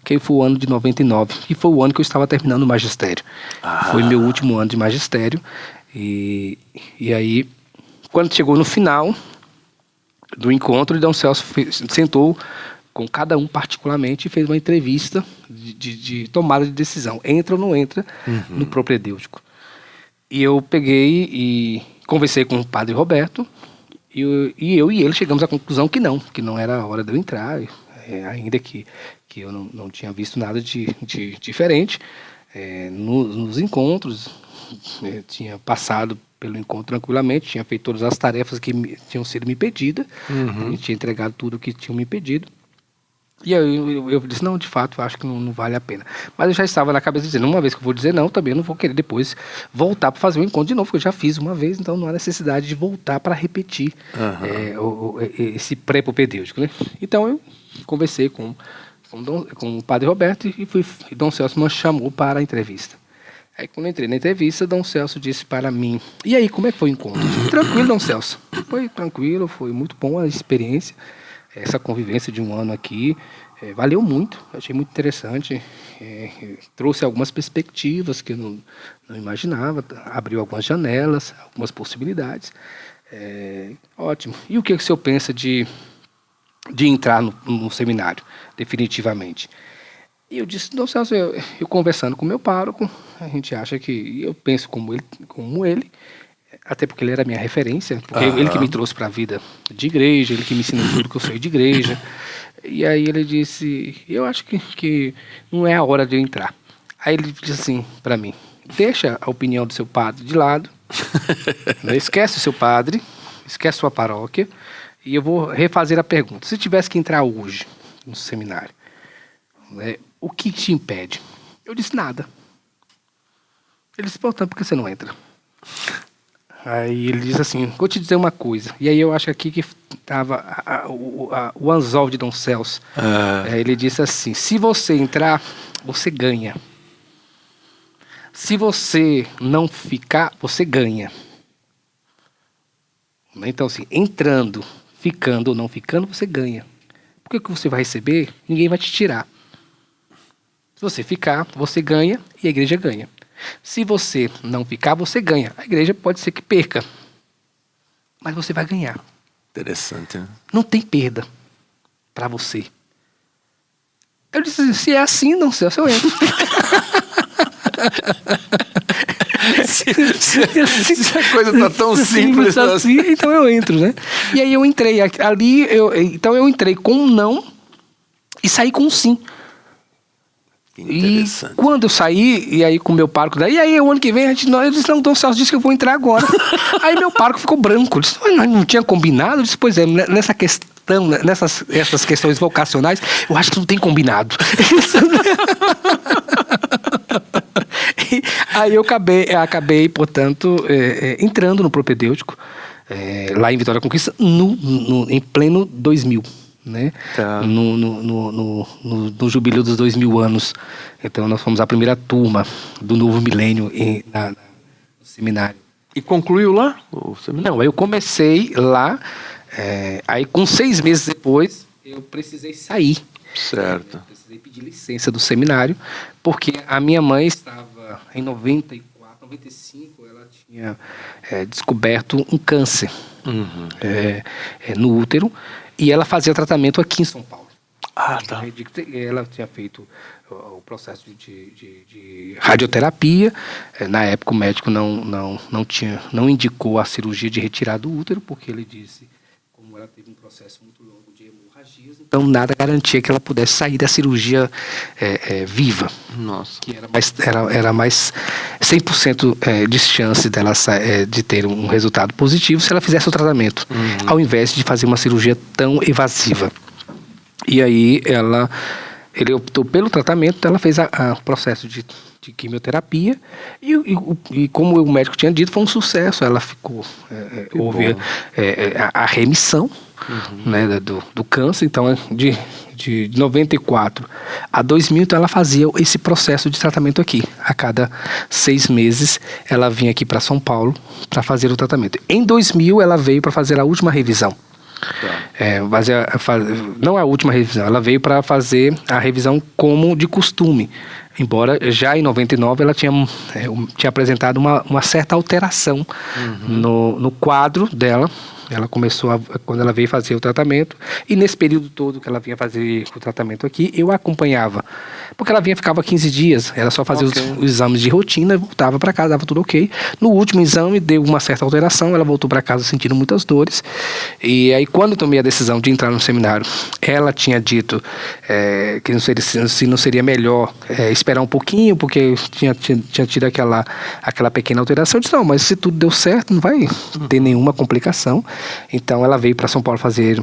[SPEAKER 2] que foi o ano de 99, e foi o ano que eu estava terminando o magistério. Foi meu último ano de magistério, e aí, quando chegou no final do encontro, Dom Celso sentou com cada um particularmente e fez uma entrevista de tomada de decisão. Entra ou não entra no propedêutico. E eu peguei e conversei com o padre Roberto e eu e ele chegamos à conclusão que não era a hora de eu entrar, ainda que eu não tinha visto nada de diferente. Nos encontros, tinha passado pelo encontro tranquilamente, tinha feito todas as tarefas que tinham sido me pedidas, tinha entregado tudo o que tinham me pedido. E aí eu disse, não, de fato, eu acho que não vale a pena. Mas eu já estava na cabeça dizendo, uma vez que eu vou dizer não, também eu não vou querer depois voltar para fazer o encontro de novo, porque eu já fiz uma vez, então não há necessidade de voltar para repetir esse pré-propedêutico, né? Então eu conversei com o padre Roberto e Dom Celso me chamou para a entrevista. Aí quando eu entrei na entrevista, Dom Celso disse para mim, e aí, como é que foi o encontro? Tranquilo, Dom Celso. Foi tranquilo, foi muito bom a experiência. Essa convivência de um ano aqui valeu muito, achei muito interessante, trouxe algumas perspectivas que eu não imaginava, abriu algumas janelas, algumas possibilidades, ótimo. E o que o senhor pensa de entrar no seminário, definitivamente? E eu disse, Dom Celso, eu conversando com o meu pároco, a gente acha que, eu penso como ele, até porque ele era a minha referência, porque ele que me trouxe para a vida de igreja, ele que me ensinou tudo que eu sei de igreja. E aí ele disse, eu acho que não é a hora de eu entrar. Aí ele disse assim para mim, deixa a opinião do seu padre de lado, não esquece o seu padre, esquece sua paróquia, e eu vou refazer a pergunta. Se tivesse que entrar hoje no seminário, o que te impede? Eu disse, nada. Ele disse, portanto, por que você não entra? Aí ele diz assim, vou te dizer uma coisa. E aí eu acho aqui que estava o anzol de Dom Celso. Ele disse assim, se você entrar, você ganha. Se você não ficar, você ganha. Então assim, entrando, ficando ou não ficando, você ganha. Porque o que você vai receber, ninguém vai te tirar. Se você ficar, você ganha e a igreja ganha. Se você não ficar, você ganha. A igreja pode ser que perca, mas você vai ganhar.
[SPEAKER 1] Interessante, né?
[SPEAKER 2] Não tem perda para você. Eu disse, se é assim, não sei, eu entro.
[SPEAKER 1] se a coisa tá tão simples
[SPEAKER 2] assim, então eu entro, né? E aí eu entrei ali, então eu entrei com um não e saí com um sim. E quando eu saí, e aí com o meu pároco, e aí o ano que vem, eu disse, não, Dom Celso disse que eu vou entrar agora. Aí meu pároco ficou branco, disse, não tinha combinado? Eu disse, pois é, nessa questão, essas questões vocacionais, eu acho que não tem combinado. Aí eu acabei portanto, entrando no propedêutico, lá em Vitória da Conquista, em pleno 2000. Né?
[SPEAKER 1] Tá.
[SPEAKER 2] No jubileu dos 2000 anos. Então nós fomos a primeira turma do novo milênio no seminário.
[SPEAKER 1] E concluiu lá o seminário?
[SPEAKER 2] Não, eu comecei lá, aí com 6 meses depois eu precisei sair.
[SPEAKER 1] Certo.
[SPEAKER 2] Eu precisei pedir licença do seminário, porque a minha mãe estava em 94, 95, ela tinha descoberto um câncer no útero. E ela fazia tratamento aqui em São Paulo.
[SPEAKER 1] Ah, tá.
[SPEAKER 2] Ela tinha feito o processo de radioterapia. Na época o médico não indicou a cirurgia de retirar do útero, porque ele disse, como ela teve um processo muito longo de hemorragias, então nada garantia que ela pudesse sair da cirurgia viva.
[SPEAKER 1] Nossa.
[SPEAKER 2] Que era mais 100% de chance dela de ter um resultado positivo se ela fizesse o tratamento, ao invés de fazer uma cirurgia tão evasiva. E aí ele optou pelo tratamento, então ela fez o processo de quimioterapia e como o médico tinha dito, foi um sucesso. Ela ficou, houve a remissão né, do câncer. Então de 94 a 2000, então ela fazia esse processo de tratamento aqui. A cada 6 meses ela vinha aqui para São Paulo para fazer o tratamento. Em 2000 ela veio para fazer a última revisão. Não a última revisão, ela veio para fazer a revisão como de costume, embora já em 99 ela tinha apresentado uma certa alteração no quadro dela, Ela começou quando ela veio fazer o tratamento, e nesse período todo que ela vinha fazer o tratamento aqui, eu a acompanhava. Porque ela ficava 15 dias, ela só fazia os exames de rotina, voltava para casa, dava tudo ok. No último exame deu uma certa alteração, ela voltou para casa sentindo muitas dores. E aí quando eu tomei a decisão de entrar no seminário, ela tinha dito que não seria melhor esperar um pouquinho, porque tinha tido aquela pequena alteração. Eu disse, não, mas se tudo deu certo, não vai ter nenhuma complicação. Então ela veio para São Paulo fazer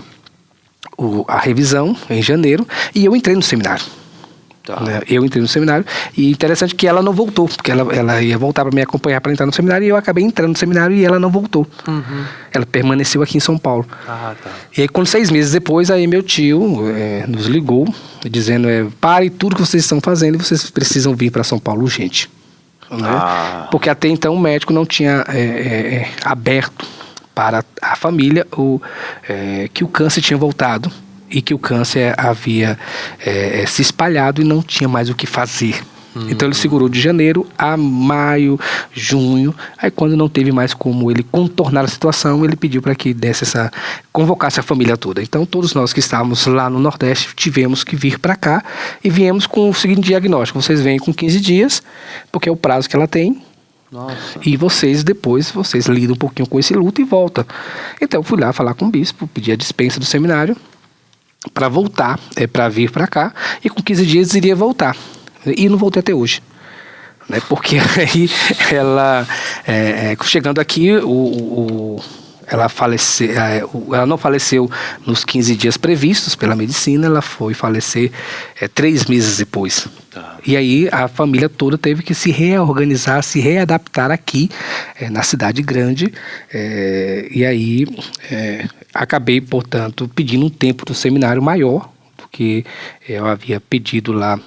[SPEAKER 2] a revisão em janeiro, e eu entrei no seminário. Tá. Eu entrei no seminário, e interessante que ela não voltou, porque ela ia voltar para me acompanhar para entrar no seminário, e eu acabei entrando no seminário e ela não voltou. Ela permaneceu aqui em São Paulo. Tá. E aí, quando 6 meses depois, aí meu tio nos ligou, dizendo, pare tudo que vocês estão fazendo e vocês precisam vir para São Paulo urgente. Né? Porque até então o médico não tinha aberto para a família que o câncer tinha voltado, e que o câncer havia se espalhado e não tinha mais o que fazer. Então ele segurou de janeiro a maio, junho. Aí quando não teve mais como ele contornar a situação, ele pediu para que convocasse a família toda. Então todos nós que estávamos lá no Nordeste tivemos que vir para cá, e viemos com o seguinte diagnóstico: vocês vêm com 15 dias, porque é o prazo que ela tem. Nossa. E vocês lidam um pouquinho com esse luto e voltam. Então eu fui lá falar com o bispo, pedi a dispensa do seminário para voltar, para vir para cá, e com 15 dias iria voltar. E não voltei até hoje. Né? Porque aí ela, chegando aqui, ela faleceu, ela não faleceu nos 15 dias previstos pela medicina, ela foi falecer 3 meses depois. Tá. E aí a família toda teve que se reorganizar, se readaptar aqui, na cidade grande, e aí acabei, portanto, pedindo um tempo do seminário maior do que eu havia pedido lá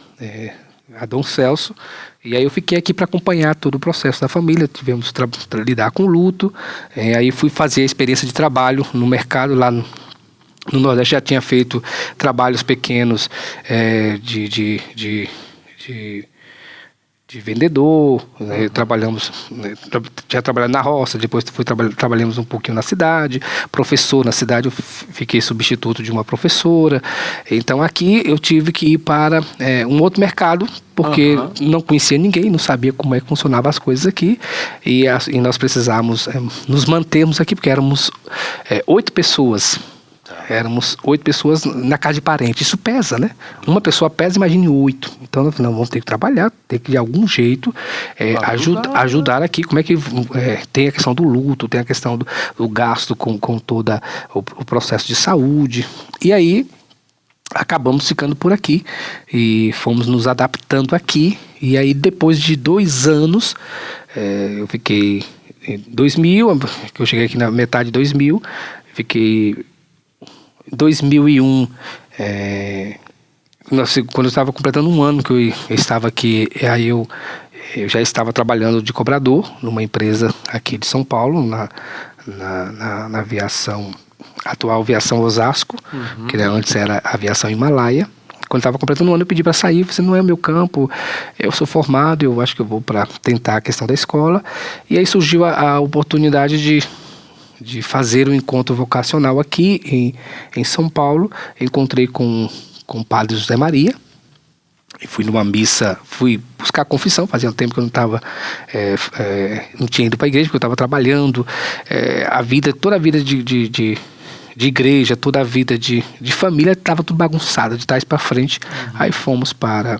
[SPEAKER 2] a Dom Celso. E aí eu fiquei aqui para acompanhar todo o processo da família, tivemos que lidar com o luto, aí fui fazer a experiência de trabalho no mercado lá no Nordeste. Já tinha feito trabalhos pequenos de vendedor, né? Já trabalhando na roça, depois trabalhamos um pouquinho na cidade, professor na cidade, eu fiquei substituto de uma professora. Então aqui eu tive que ir para um outro mercado, porque não conhecia ninguém, não sabia como é que funcionavam as coisas aqui, e nós precisávamos nos mantermos aqui, porque éramos 8 pessoas. Éramos 8 pessoas na casa de parente. Isso pesa, né? Uma pessoa pesa, imagine 8. Então, nós vamos ter que trabalhar, ter que de algum jeito ajudar aqui. Como é que tem a questão do luto, tem a questão do gasto com todo o processo de saúde. E aí, acabamos ficando por aqui e fomos nos adaptando aqui. E aí, depois de 2 anos, eu fiquei em 2000, que eu cheguei aqui na metade de 2000, fiquei... Em 2001, quando eu estava completando 1 ano que eu estava aqui, aí eu já estava trabalhando de cobrador numa empresa aqui de São Paulo, na aviação, atual aviação Osasco, que antes era aviação Himalaia. Quando estava completando 1 ano, eu pedi para sair, você não é meu campo, eu sou formado, eu acho que eu vou para tentar a questão da escola. E aí surgiu a oportunidade de fazer um encontro vocacional aqui em São Paulo. Encontrei com o padre José Maria, e fui numa missa, fui buscar confissão. Fazia um tempo que eu não tinha ido para a igreja, porque eu estava trabalhando. Toda a vida de igreja, toda a vida de família estava tudo bagunçada, de trás para frente. Aí fomos para...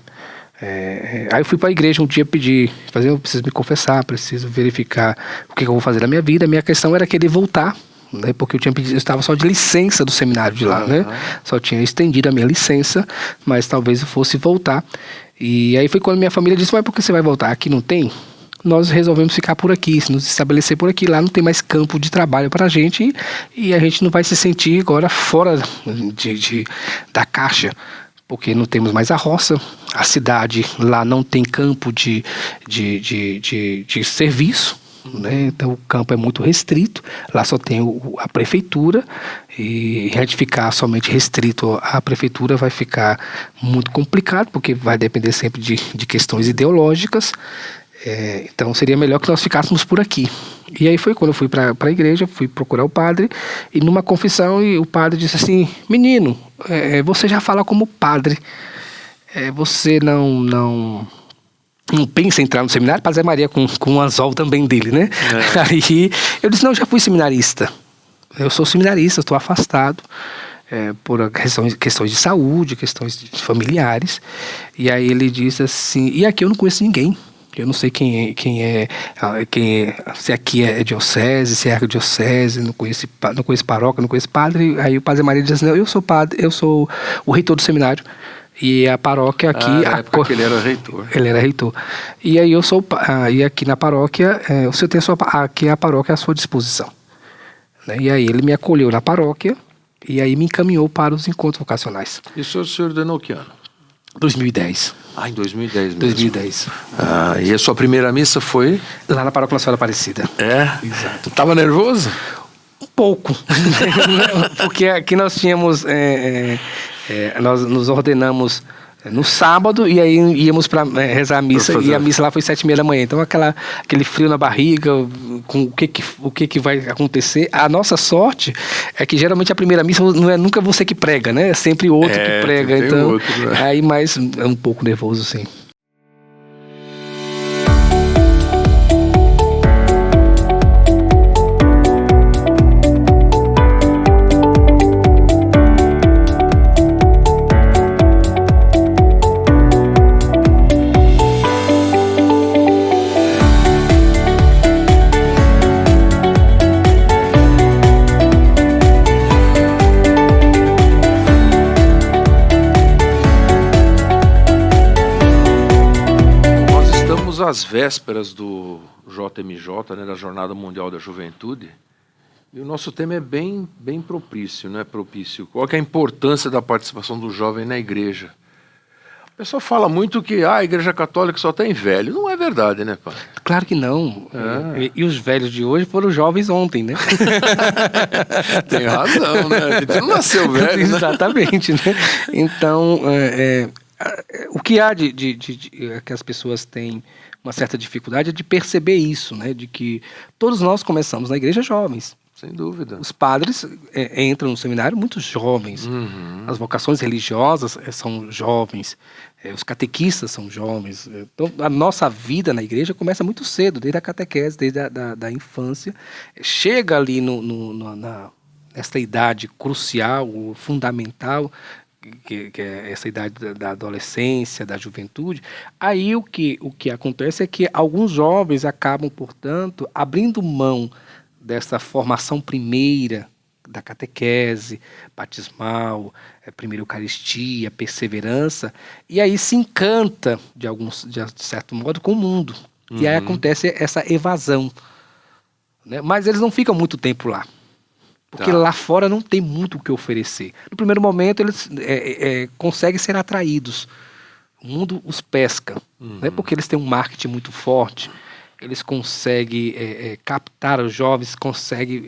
[SPEAKER 2] aí eu fui para a igreja um dia eu preciso me confessar, preciso verificar o que eu vou fazer na minha vida. A minha questão era querer voltar, né, porque eu estava só de licença do seminário de lá, né? Só tinha estendido a minha licença, mas talvez eu fosse voltar. E aí foi quando minha família disse, mas por que você vai voltar? Aqui não tem? Nós resolvemos ficar por aqui, nos estabelecer por aqui. Lá não tem mais campo de trabalho para a gente, e a gente não vai se sentir agora fora da caixa, porque não temos mais a roça, a cidade lá não tem campo de serviço, né? Então o campo é muito restrito, lá só tem a prefeitura, e a gente ficar somente restrito à prefeitura vai ficar muito complicado, porque vai depender sempre de questões ideológicas. Então seria melhor que nós ficássemos por aqui. E aí foi quando eu fui para a igreja, fui procurar o padre, e numa confissão o padre disse assim: menino, você já fala como padre, você não pensa em entrar no seminário? Padre Zé Maria com um anzol também dele, né? Aí eu disse: não, já fui seminarista, eu sou seminarista, estou afastado por questões de saúde, questões familiares. E aí ele disse assim: e aqui eu não conheço ninguém. Eu não sei quem é, se aqui é diocese, se é arquidiocese, não conheço paróquia, não conheço padre. Aí o padre Maria diz: não, eu sou padre, eu sou o reitor do seminário. E a paróquia aqui...
[SPEAKER 1] na época que ele era reitor.
[SPEAKER 2] Ele era reitor. E aí e aqui na paróquia, o senhor tem aqui a paróquia à sua disposição. Né? E aí ele me acolheu na paróquia e aí me encaminhou para os encontros vocacionais.
[SPEAKER 1] Isso o senhor ordenou que ano?
[SPEAKER 2] 2010.
[SPEAKER 1] Em 2010 mesmo.
[SPEAKER 2] 2010.
[SPEAKER 1] E a sua primeira missa foi?
[SPEAKER 2] Lá na paróquia Nossa Senhora Aparecida.
[SPEAKER 1] Exato. Estava nervoso?
[SPEAKER 2] Um pouco. Porque aqui nós tínhamos... nós nos ordenamos no sábado e aí íamos para rezar a missa, e a missa lá foi 7h30 da manhã. Então aquele frio na barriga, com o que vai acontecer. A nossa sorte é que geralmente a primeira missa não é nunca você que prega, né? É sempre outro que prega. Então
[SPEAKER 1] outro, né?
[SPEAKER 2] aí mais é um pouco nervoso, sim.
[SPEAKER 1] Às vésperas do JMJ, né, da Jornada Mundial da Juventude, e o nosso tema é bem propício, não é propício? Qual que é a importância da participação do jovem na igreja? O pessoal fala muito que a igreja católica só tem velho. Não é verdade, né, pai?
[SPEAKER 2] Claro que não. E os velhos de hoje foram jovens ontem, né?
[SPEAKER 1] Tem razão, né? A gente não nasceu velho, né?
[SPEAKER 2] Exatamente, né? Então, o que há que as pessoas têm uma certa dificuldade é de perceber isso, né? De que todos nós começamos na igreja jovens.
[SPEAKER 1] Sem dúvida.
[SPEAKER 2] Os padres entram no seminário muito jovens.
[SPEAKER 1] Uhum.
[SPEAKER 2] As vocações religiosas são jovens. Os catequistas são jovens. Então, a nossa vida na igreja começa muito cedo, desde a catequese, desde a infância. Chega ali nessa idade crucial, fundamental, que é essa idade da adolescência, da juventude. Aí o que acontece é que alguns jovens acabam, portanto, abrindo mão dessa formação primeira da catequese, batismal, primeira Eucaristia, perseverança, e aí se encanta, de certo modo, com o mundo. Uhum. E aí acontece essa evasão. Né? Mas eles não ficam muito tempo lá. Porque lá fora não tem muito o que oferecer. No primeiro momento, eles conseguem ser atraídos. O mundo os pesca.
[SPEAKER 1] Uhum.
[SPEAKER 2] Né? Porque eles têm um marketing muito forte. Eles conseguem captar os jovens, conseguem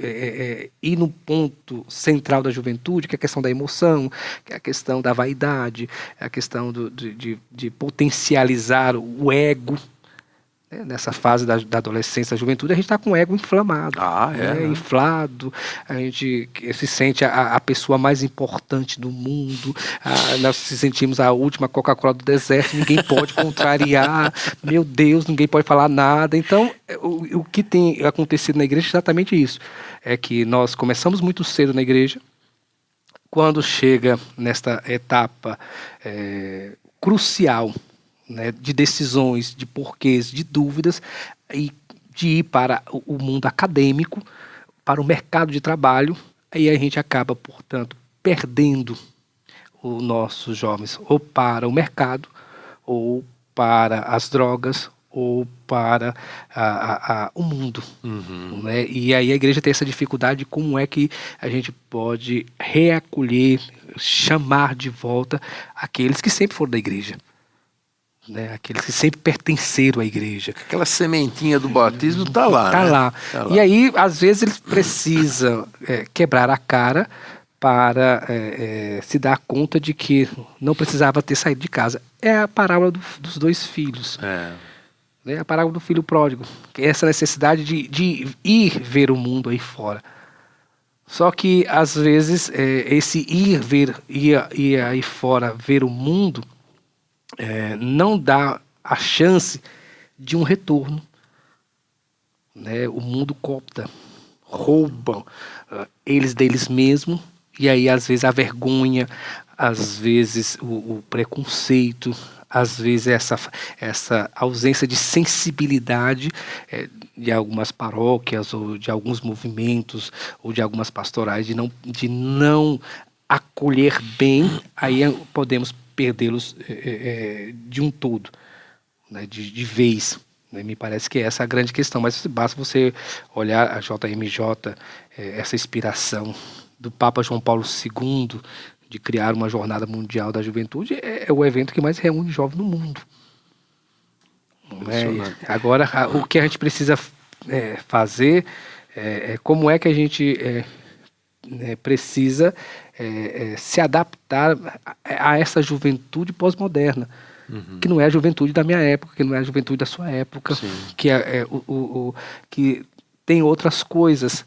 [SPEAKER 2] ir no ponto central da juventude, que é a questão da emoção, que é a questão da vaidade, é a questão de potencializar o ego. Nessa fase da adolescência, da juventude, a gente está com o ego inflamado, inflado, a gente se sente a pessoa mais importante do mundo, nós se sentimos a última Coca-Cola do deserto, ninguém pode contrariar, meu Deus, ninguém pode falar nada. Então, o que tem acontecido na igreja é exatamente isso, é que nós começamos muito cedo na igreja, quando chega nesta etapa crucial, né, de decisões, de porquês, de dúvidas, e de ir para o mundo acadêmico, para o mercado de trabalho, aí a gente acaba, portanto, perdendo os nossos jovens ou para o mercado, ou para as drogas, ou para o mundo.
[SPEAKER 1] Uhum.
[SPEAKER 2] Né? E aí a igreja tem essa dificuldade de como é que a gente pode reacolher, chamar de volta aqueles que sempre foram da igreja. Né, aqueles que sempre pertenceram à igreja.
[SPEAKER 1] Aquela sementinha do batismo está lá.
[SPEAKER 2] Está
[SPEAKER 1] né?
[SPEAKER 2] lá.
[SPEAKER 1] Tá lá.
[SPEAKER 2] E aí, às vezes, eles precisam quebrar a cara para se dar conta de que não precisava ter saído de casa. É a parábola dos dois filhos. né? A parábola do filho pródigo, que é essa necessidade de ir ver o mundo aí fora. Só que, às vezes, esse ir aí fora ver o mundo não dá a chance de um retorno. Né? O mundo coopta, roubam eles deles mesmos, e aí, às vezes, a vergonha, às vezes, o preconceito, às vezes, essa ausência de sensibilidade de algumas paróquias ou de alguns movimentos ou de algumas pastorais de não acolher bem, aí podemos perdê-los de um todo, né, de vez. Me parece que essa é a grande questão, mas basta você olhar a JMJ, essa inspiração do Papa João Paulo II de criar uma jornada mundial da juventude, é o evento que mais reúne jovens no mundo. Agora, o que a gente precisa fazer como é que a gente precisa se adaptar a essa juventude pós-moderna. Que não é a juventude da minha época, que não é a juventude da sua época, que que tem outras coisas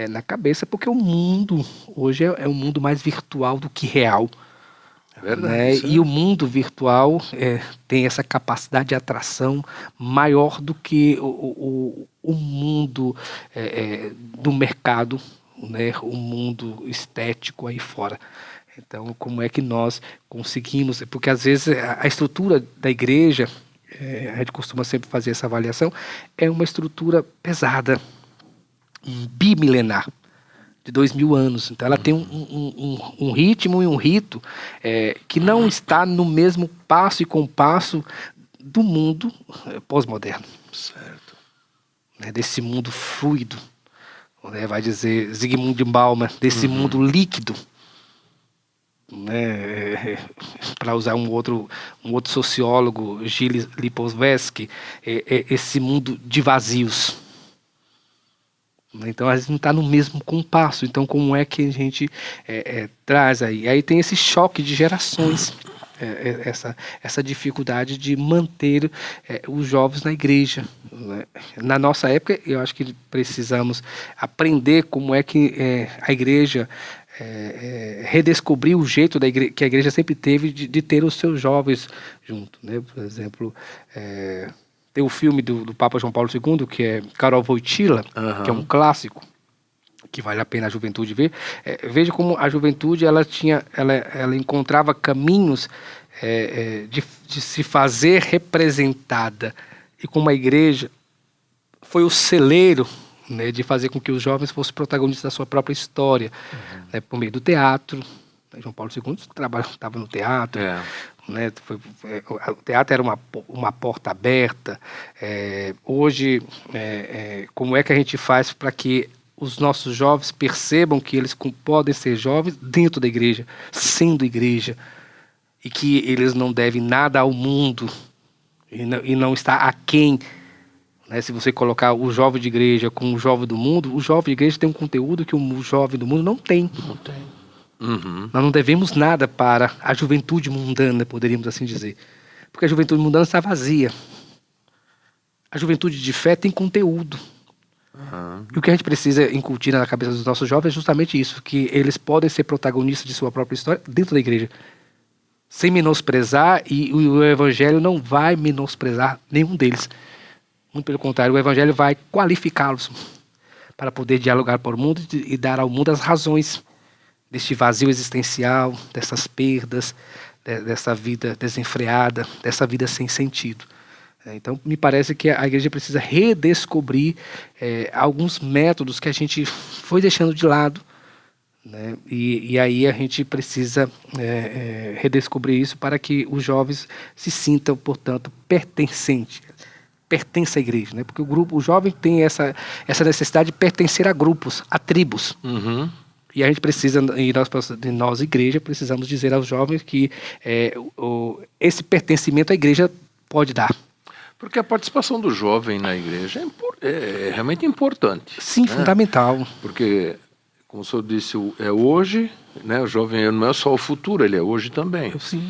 [SPEAKER 2] na cabeça, porque o mundo hoje é um mundo mais virtual do que real.
[SPEAKER 1] É verdade.
[SPEAKER 2] Né? E o mundo virtual tem essa capacidade de atração maior do que o mundo do mercado, né? O mundo estético aí fora. Então, como é que nós conseguimos... Porque, às vezes, a estrutura da igreja, a gente costuma sempre fazer essa avaliação, é uma estrutura pesada, bimilenar, de 2000 anos. Então, ela tem um ritmo e um rito que não está no mesmo passo e compasso do mundo pós-moderno.
[SPEAKER 1] Certo.
[SPEAKER 2] Né? Desse mundo fluido, né? Vai dizer Zygmunt Bauman, desse mundo líquido. Né, para usar um outro sociólogo, Gilles Lipovetsky, esse mundo de vazios. Então a gente não está no mesmo compasso. Então como é que a gente traz aí? Aí tem esse choque de gerações, essa dificuldade de manter os jovens na igreja. Né? Na nossa época, eu acho que precisamos aprender como é que a igreja redescobrir o jeito que a igreja sempre teve de ter os seus jovens junto, né? Por exemplo, tem o filme do Papa João Paulo II, que é Karol Wojtyla, que é um clássico que vale a pena a juventude ver. Veja como a juventude ela encontrava caminhos de se fazer representada, e como a igreja foi o celeiro, né, de fazer com que os jovens fossem protagonistas da sua própria história, né, por meio do teatro. João Paulo II estava no teatro, né, o teatro era uma porta aberta. Hoje, como é que a gente faz para que os nossos jovens percebam que eles podem ser jovens dentro da igreja, sendo igreja, e que eles não devem nada ao mundo e não está aquém. Se você colocar o jovem de igreja com o jovem do mundo, o jovem de igreja tem um conteúdo que o jovem do mundo não tem.
[SPEAKER 1] Não tem.
[SPEAKER 2] Nós não devemos nada para a juventude mundana, poderíamos assim dizer. Porque a juventude mundana está vazia. A juventude de fé tem conteúdo. E o que a gente precisa incutir na cabeça dos nossos jovens é justamente isso, que eles podem ser protagonistas de sua própria história dentro da igreja. Sem menosprezar, e o evangelho não vai menosprezar nenhum deles. Muito pelo contrário, o evangelho vai qualificá-los para poder dialogar para o mundo e dar ao mundo as razões deste vazio existencial, dessas perdas, dessa vida desenfreada, dessa vida sem sentido. Então, me parece que a igreja precisa redescobrir alguns métodos que a gente foi deixando de lado, né? E aí a gente precisa redescobrir isso para que os jovens se sintam, portanto, pertencentes. Pertence à igreja, né? Porque o jovem tem essa necessidade de pertencer a grupos, a tribos. E a gente precisa, e nós igreja, precisamos dizer aos jovens que esse pertencimento à igreja pode dar.
[SPEAKER 1] Porque a participação do jovem na igreja é realmente importante.
[SPEAKER 2] Sim, né? Fundamental.
[SPEAKER 1] Porque, como o senhor disse, é hoje, né? O jovem não é só o futuro, ele é hoje também.
[SPEAKER 2] Sim.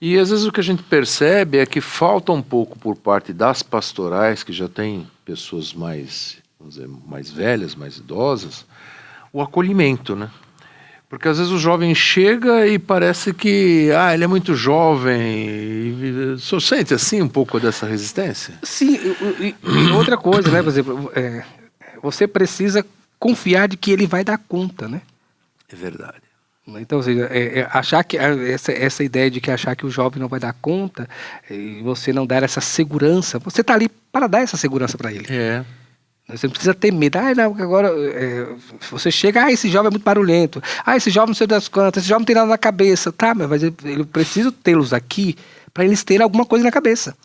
[SPEAKER 1] E às vezes o que a gente percebe é que falta um pouco por parte das pastorais, que já tem pessoas mais, vamos dizer, mais velhas, mais idosas, o acolhimento, né? Porque às vezes o jovem chega e parece que ele é muito jovem. O senhor sente assim um pouco dessa resistência?
[SPEAKER 2] Sim, e outra coisa, né? Por exemplo, você precisa confiar de que ele vai dar conta, né?
[SPEAKER 1] É verdade.
[SPEAKER 2] Então, ou seja, achar que essa ideia de que achar que o jovem não vai dar conta e você não dar essa segurança, você está ali para dar essa segurança para ele.
[SPEAKER 1] É.
[SPEAKER 2] Você não precisa ter medo. Não, agora você chega, esse jovem é muito barulhento. Esse jovem não sei das quantas, esse jovem não tem nada na cabeça. Tá, mas eu preciso tê-los aqui para eles terem alguma coisa na cabeça.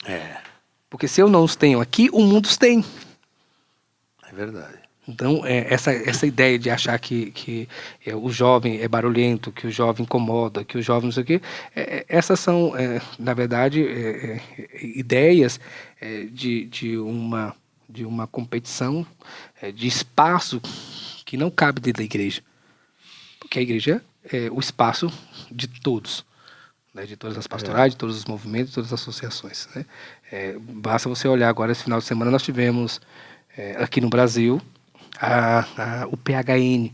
[SPEAKER 2] Porque se eu não os tenho aqui, o mundo os tem.
[SPEAKER 1] É verdade.
[SPEAKER 2] Então, essa ideia de achar que o jovem é barulhento, que o jovem incomoda, que o jovem não sei o quê, essas são, na verdade, ideias de uma competição de espaço que não cabe dentro da igreja. Porque a igreja é o espaço de todos, né, de todas as pastorais, de todos os movimentos, de todas as associações. Né? Basta você olhar agora, esse final de semana nós tivemos aqui no Brasil o PHN,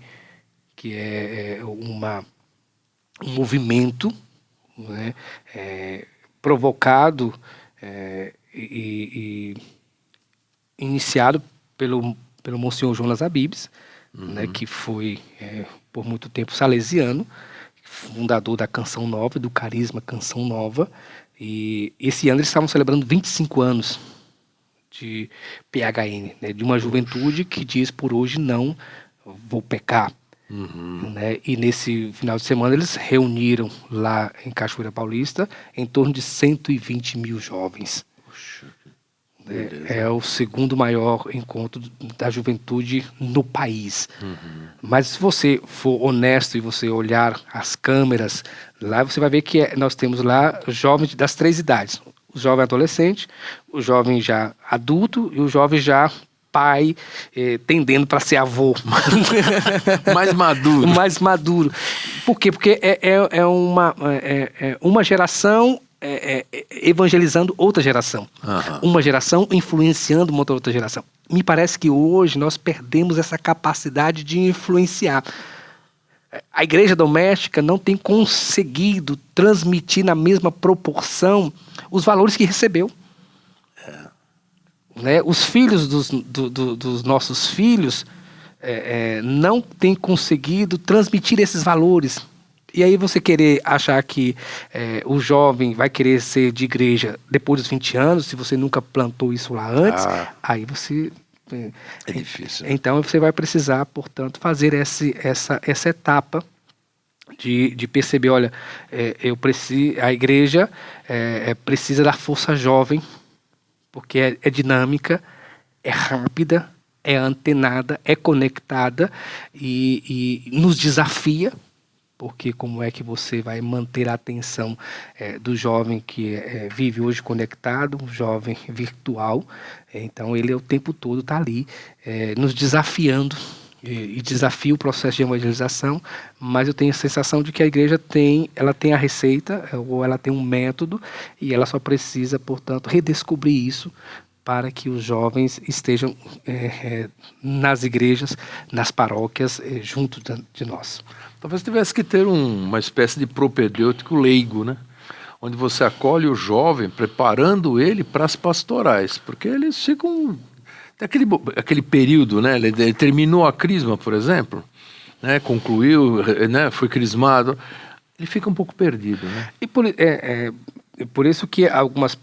[SPEAKER 2] que é um movimento, né, provocado e iniciado pelo Monsenhor Jonas Abibes, né, que foi por muito tempo salesiano, fundador da Canção Nova, do carisma Canção Nova, e esse ano eles estavam celebrando 25 anos de PHN, né, de uma juventude que diz por hoje não vou pecar. Né? E nesse final de semana eles reuniram lá em Cachoeira Paulista em torno de 120 mil jovens.
[SPEAKER 1] Poxa,
[SPEAKER 2] é o segundo maior encontro da juventude no país. Mas se você for honesto e você olhar as câmeras, lá você vai ver que nós temos lá jovens das 3 idades. O jovem adolescente, o jovem já adulto e o jovem já pai, tendendo para ser avô.
[SPEAKER 1] Mais maduro.
[SPEAKER 2] Mais maduro. Por quê? Porque é uma geração evangelizando outra geração. Uma geração influenciando uma outra geração. Me parece que hoje nós perdemos essa capacidade de influenciar. A igreja doméstica não tem conseguido transmitir na mesma proporção os valores que recebeu. Né? Os filhos dos nossos filhos não têm conseguido transmitir esses valores. E aí você querer achar que o jovem vai querer ser de igreja depois dos 20 anos, se você nunca plantou isso lá antes, aí você...
[SPEAKER 1] É difícil.
[SPEAKER 2] Então você vai precisar, portanto, fazer essa etapa de perceber, olha, a igreja precisa da força jovem, porque é dinâmica, é rápida, é antenada, é conectada e nos desafia, porque como é que você vai manter a atenção do jovem que vive hoje conectado, um jovem virtual. Então ele o tempo todo está ali nos desafiando e desafia o processo de evangelização, mas eu tenho a sensação de que a igreja tem a receita ou ela tem um método e ela só precisa, portanto, redescobrir isso para que os jovens estejam nas igrejas, nas paróquias, junto de nós.
[SPEAKER 1] Talvez tivesse que ter uma espécie de propedêutico leigo, né? Onde você acolhe o jovem, preparando ele para as pastorais, porque eles ficam... Aquele período, né? Ele terminou a crisma, por exemplo, né? Concluiu, né? Foi crismado, ele fica um pouco perdido, né?
[SPEAKER 2] E por isso que algumas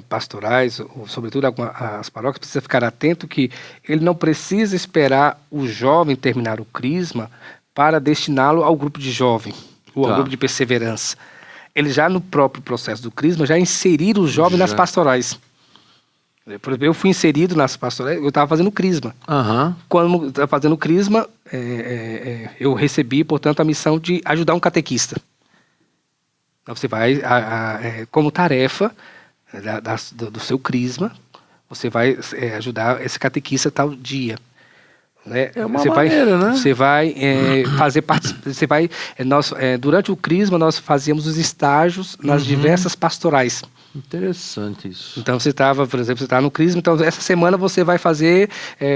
[SPEAKER 2] pastorais, ou sobretudo as paróquias, precisam ficar atento que ele não precisa esperar o jovem terminar o crisma para destiná-lo ao grupo de jovem, ou ao grupo de perseverança. Ele já no próprio processo do crisma, já inseriram o jovem nas pastorais. Por exemplo, eu fui inserido nas pastorais, eu estava fazendo crisma. Quando eu estava fazendo crisma, eu recebi, portanto, a missão de ajudar um catequista. Então você vai, como tarefa do seu crisma, você vai ajudar esse catequista tal dia. Né?
[SPEAKER 1] É uma maneira, né?
[SPEAKER 2] Você vai fazer você vai durante o Crisma nós fazíamos os estágios nas diversas pastorais.
[SPEAKER 1] Interessante isso.
[SPEAKER 2] Então você estava, por exemplo, você estava no Crisma, então essa semana você vai fazer,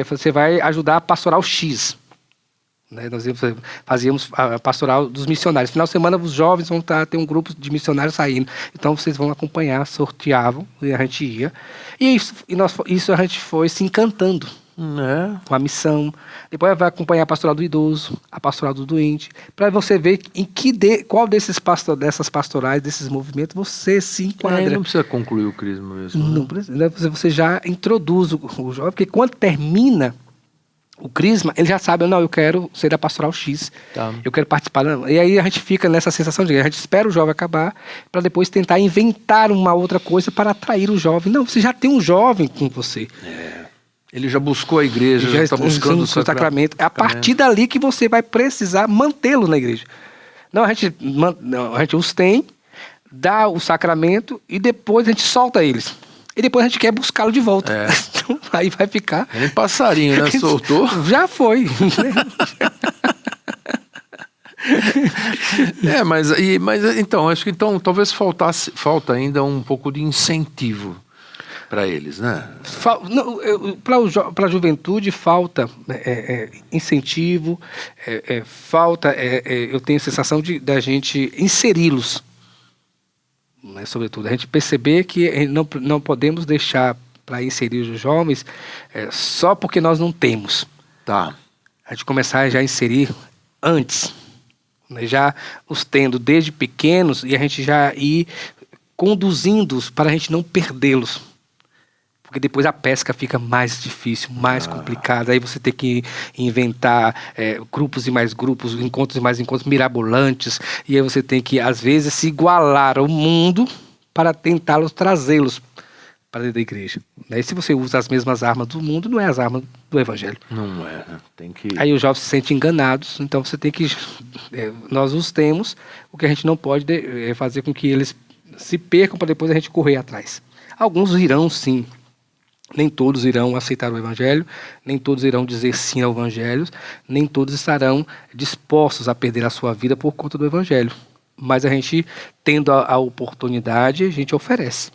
[SPEAKER 2] você vai ajudar a pastoral X. Né? Nós fazíamos a pastoral dos missionários. Final de semana os jovens vão ter um grupo de missionários saindo. Então vocês vão acompanhar, sorteavam e a gente ia. E isso a gente foi se encantando. Com a missão. Depois vai acompanhar a pastoral do idoso, a pastoral do doente, para você ver qual dessas pastorais, desses movimentos, você se enquadra.
[SPEAKER 1] Não precisa concluir o Crisma mesmo.
[SPEAKER 2] Não precisa. Você já introduz o jovem, porque quando termina o Crisma, ele já sabe, não, eu quero ser da pastoral X, eu quero participar. E aí a gente fica nessa sensação de que a gente espera o jovem acabar, para depois tentar inventar uma outra coisa para atrair o jovem. Não, você já tem um jovem com você.
[SPEAKER 1] Ele já buscou a igreja, já está buscando o
[SPEAKER 2] sacramento. É a partir dali que você vai precisar mantê-lo na igreja. Não, a gente os tem, dá o sacramento e depois a gente solta eles. E depois a gente quer buscá-lo de volta. Então, aí vai ficar...
[SPEAKER 1] É nem passarinho, né? Soltou.
[SPEAKER 2] Já foi.
[SPEAKER 1] Mas então, acho que talvez falta ainda um pouco de incentivo para eles, né?
[SPEAKER 2] Para a juventude falta incentivo, falta, eu tenho a sensação da gente inseri-los, né, sobretudo. A gente perceber que não podemos deixar para inserir os jovens só porque nós não temos.
[SPEAKER 1] Tá.
[SPEAKER 2] A gente começar já a inserir antes, né, já os tendo desde pequenos e a gente já ir conduzindo-os para a gente não perdê-los. Porque depois a pesca fica mais difícil, mais complicada. Aí você tem que inventar grupos e mais grupos, encontros e mais encontros mirabolantes. E aí você tem que, às vezes, se igualar ao mundo para tentá-los trazê-los para dentro da igreja. E se você usa as mesmas armas do mundo, não é as armas do evangelho.
[SPEAKER 1] Não é, tem que...
[SPEAKER 2] Aí os jovens se sentem enganados, então você tem que... nós os temos, o que a gente não pode é fazer com que eles se percam para depois a gente correr atrás. Alguns irão, sim. Nem todos irão aceitar o evangelho, nem todos irão dizer sim ao evangelho, nem todos estarão dispostos a perder a sua vida por conta do evangelho. Mas a gente, tendo a oportunidade, a gente oferece.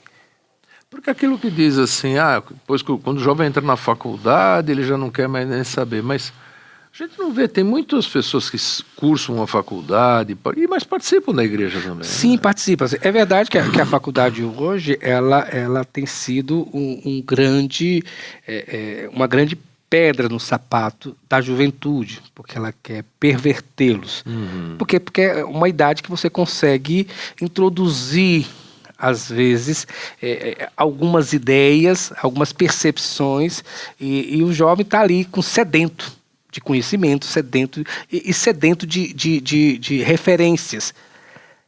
[SPEAKER 1] Porque aquilo que diz assim, depois quando o jovem entra na faculdade, ele já não quer mais nem saber, mas a gente não vê, tem muitas pessoas que cursam uma faculdade, mas participam da igreja também.
[SPEAKER 2] Sim, participam. É verdade que a faculdade hoje, ela tem sido uma grande pedra no sapato da juventude, porque ela quer pervertê-los. Porque é uma idade que você consegue introduzir, às vezes, algumas ideias, algumas percepções, e o jovem está ali sedento de conhecimento, sedento de referências.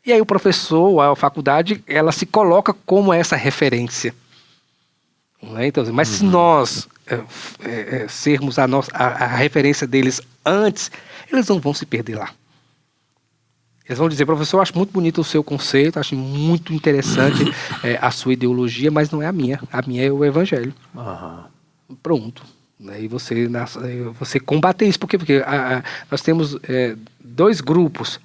[SPEAKER 2] E aí o professor, a faculdade, ela se coloca como essa referência. Não é? Então, mas se nós sermos a referência deles antes, eles não vão se perder lá. Eles vão dizer, professor, eu acho muito bonito o seu conceito, acho muito interessante a sua ideologia, mas não é a minha. A minha é o evangelho. Pronto. E você combater isso. Por quê? Porque nós temos dois grupos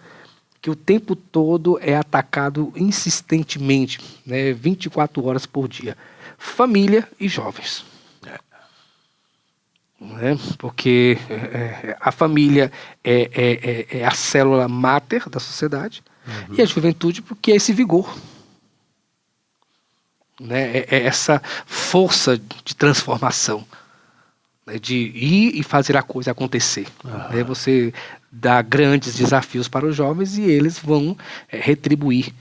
[SPEAKER 2] que o tempo todo é atacado insistentemente, 24 horas por dia. Família e jovens. Porque a família é a célula máter da sociedade, e a juventude porque é esse vigor. É essa força de transformação. De ir e fazer a coisa acontecer. Você dá grandes desafios para os jovens e eles vão retribuir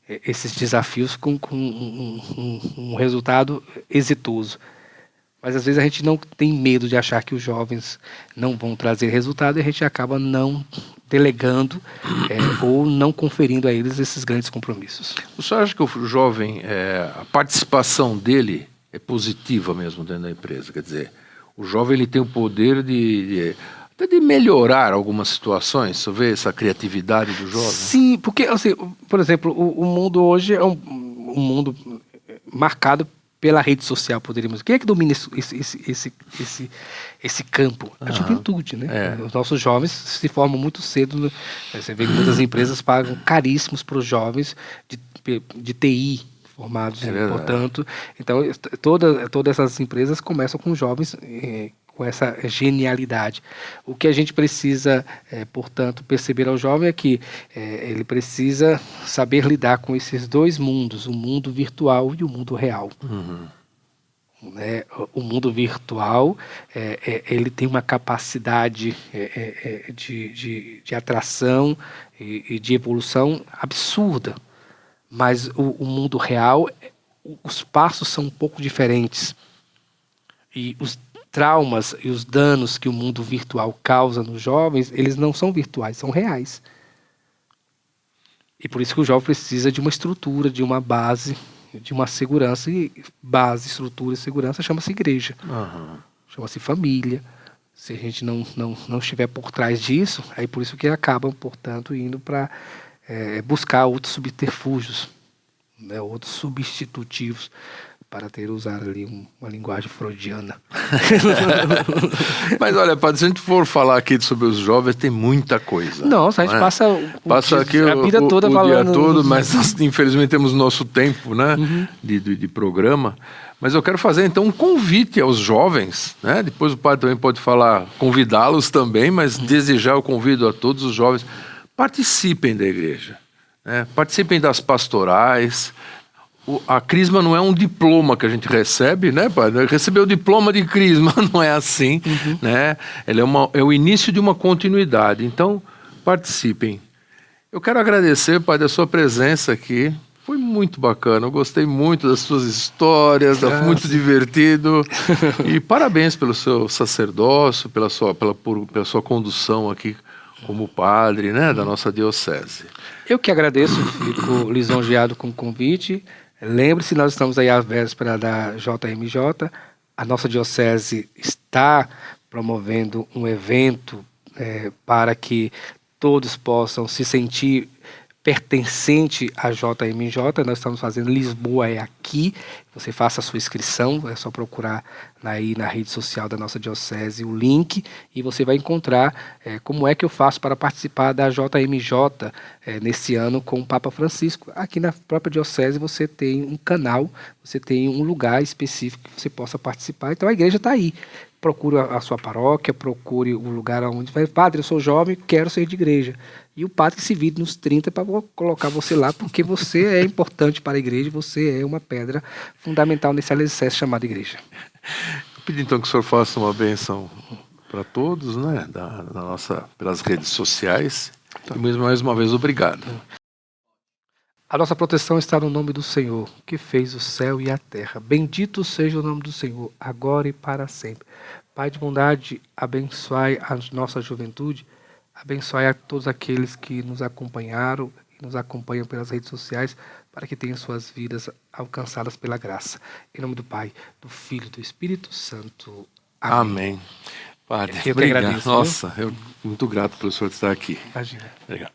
[SPEAKER 2] esses desafios com um resultado exitoso. Mas às vezes a gente não tem medo de achar que os jovens não vão trazer resultado e a gente acaba não delegando ou não conferindo a eles esses grandes compromissos.
[SPEAKER 1] O senhor acha que o jovem, a participação dele é positiva mesmo dentro da empresa? Quer dizer, o jovem ele tem o poder até de melhorar algumas situações. Você vê essa criatividade do jovem?
[SPEAKER 2] Sim, porque, assim, por exemplo, o mundo hoje é um mundo marcado pela rede social poderíamos... Quem é que domina esse campo? A juventude, né? Os nossos jovens se formam muito cedo. Né? Você vê que muitas empresas pagam caríssimos para os jovens de TI formados, portanto. Então, todas essas empresas começam com jovens com essa genialidade. O que a gente precisa, portanto, perceber ao jovem é que ele precisa saber lidar com esses dois mundos, o mundo virtual e o mundo real. Né? O mundo virtual ele tem uma capacidade de atração e de evolução absurda, mas o mundo real, os passos são um pouco diferentes e os traumas e os danos que o mundo virtual causa nos jovens, eles não são virtuais, são reais. E por isso que o jovem precisa de uma estrutura, de uma base, de uma segurança. E base, estrutura e segurança chama-se igreja. Chama-se família. Se a gente não estiver por trás disso, aí por isso que acabam, portanto, indo para buscar outros subterfúgios, né, outros substitutivos, para usar ali uma linguagem freudiana.
[SPEAKER 1] Mas olha, padre, se a gente for falar aqui sobre os jovens, tem muita coisa.
[SPEAKER 2] Nossa, a gente passa
[SPEAKER 1] aqui
[SPEAKER 2] a vida toda falando.
[SPEAKER 1] O dia todo, mas infelizmente temos nosso tempo, né, de programa. Mas eu quero fazer então um convite aos jovens, né? Depois o padre também pode falar, convidá-los também, mas desejar eu convido a todos os jovens, participem da igreja, né? Participem das pastorais. A crisma não é um diploma que a gente recebe, né, padre? Receber o diploma de crisma não é assim, né? Ele é o início de uma continuidade. Então, participem. Eu quero agradecer, padre, a sua presença aqui. Foi muito bacana. Eu gostei muito das suas histórias, foi muito divertido. E parabéns pelo seu sacerdócio, pela sua condução aqui como padre, né, da nossa diocese.
[SPEAKER 2] Eu que agradeço, fico lisonjeado com o convite. Lembre-se, nós estamos aí à véspera da JMJ. A nossa diocese está promovendo um evento para que todos possam se sentir pertencente à JMJ. Nós estamos fazendo Lisboa é aqui. Você faça a sua inscrição, é só procurar aí na rede social da nossa diocese o link e você vai encontrar como é que eu faço para participar da JMJ nesse ano com o Papa Francisco. Aqui na própria diocese você tem um canal, você tem um lugar específico que você possa participar. Então a igreja está aí. Procure a sua paróquia, procure um lugar onde vai, padre, eu sou jovem, quero ser de igreja. E o padre que se vire nos 30 para colocar você lá, porque você é importante para a igreja, você é uma pedra fundamental nesse alicerce chamado igreja.
[SPEAKER 1] Eu pedi então que o senhor faça uma bênção para todos, né, pelas redes sociais. E mais uma vez, obrigado.
[SPEAKER 2] A nossa proteção está no nome do Senhor, que fez o céu e a terra. Bendito seja o nome do Senhor, agora e para sempre. Pai de bondade, abençoai a nossa juventude, abençoai a todos aqueles que nos acompanharam e nos acompanham pelas redes sociais, para que tenham suas vidas alcançadas pela graça. Em nome do Pai, do Filho e do Espírito Santo. Amém.
[SPEAKER 1] Padre,
[SPEAKER 2] eu obrigado.
[SPEAKER 1] Nossa, eu muito grato pelo senhor estar aqui.
[SPEAKER 2] Imagina.
[SPEAKER 1] Obrigado.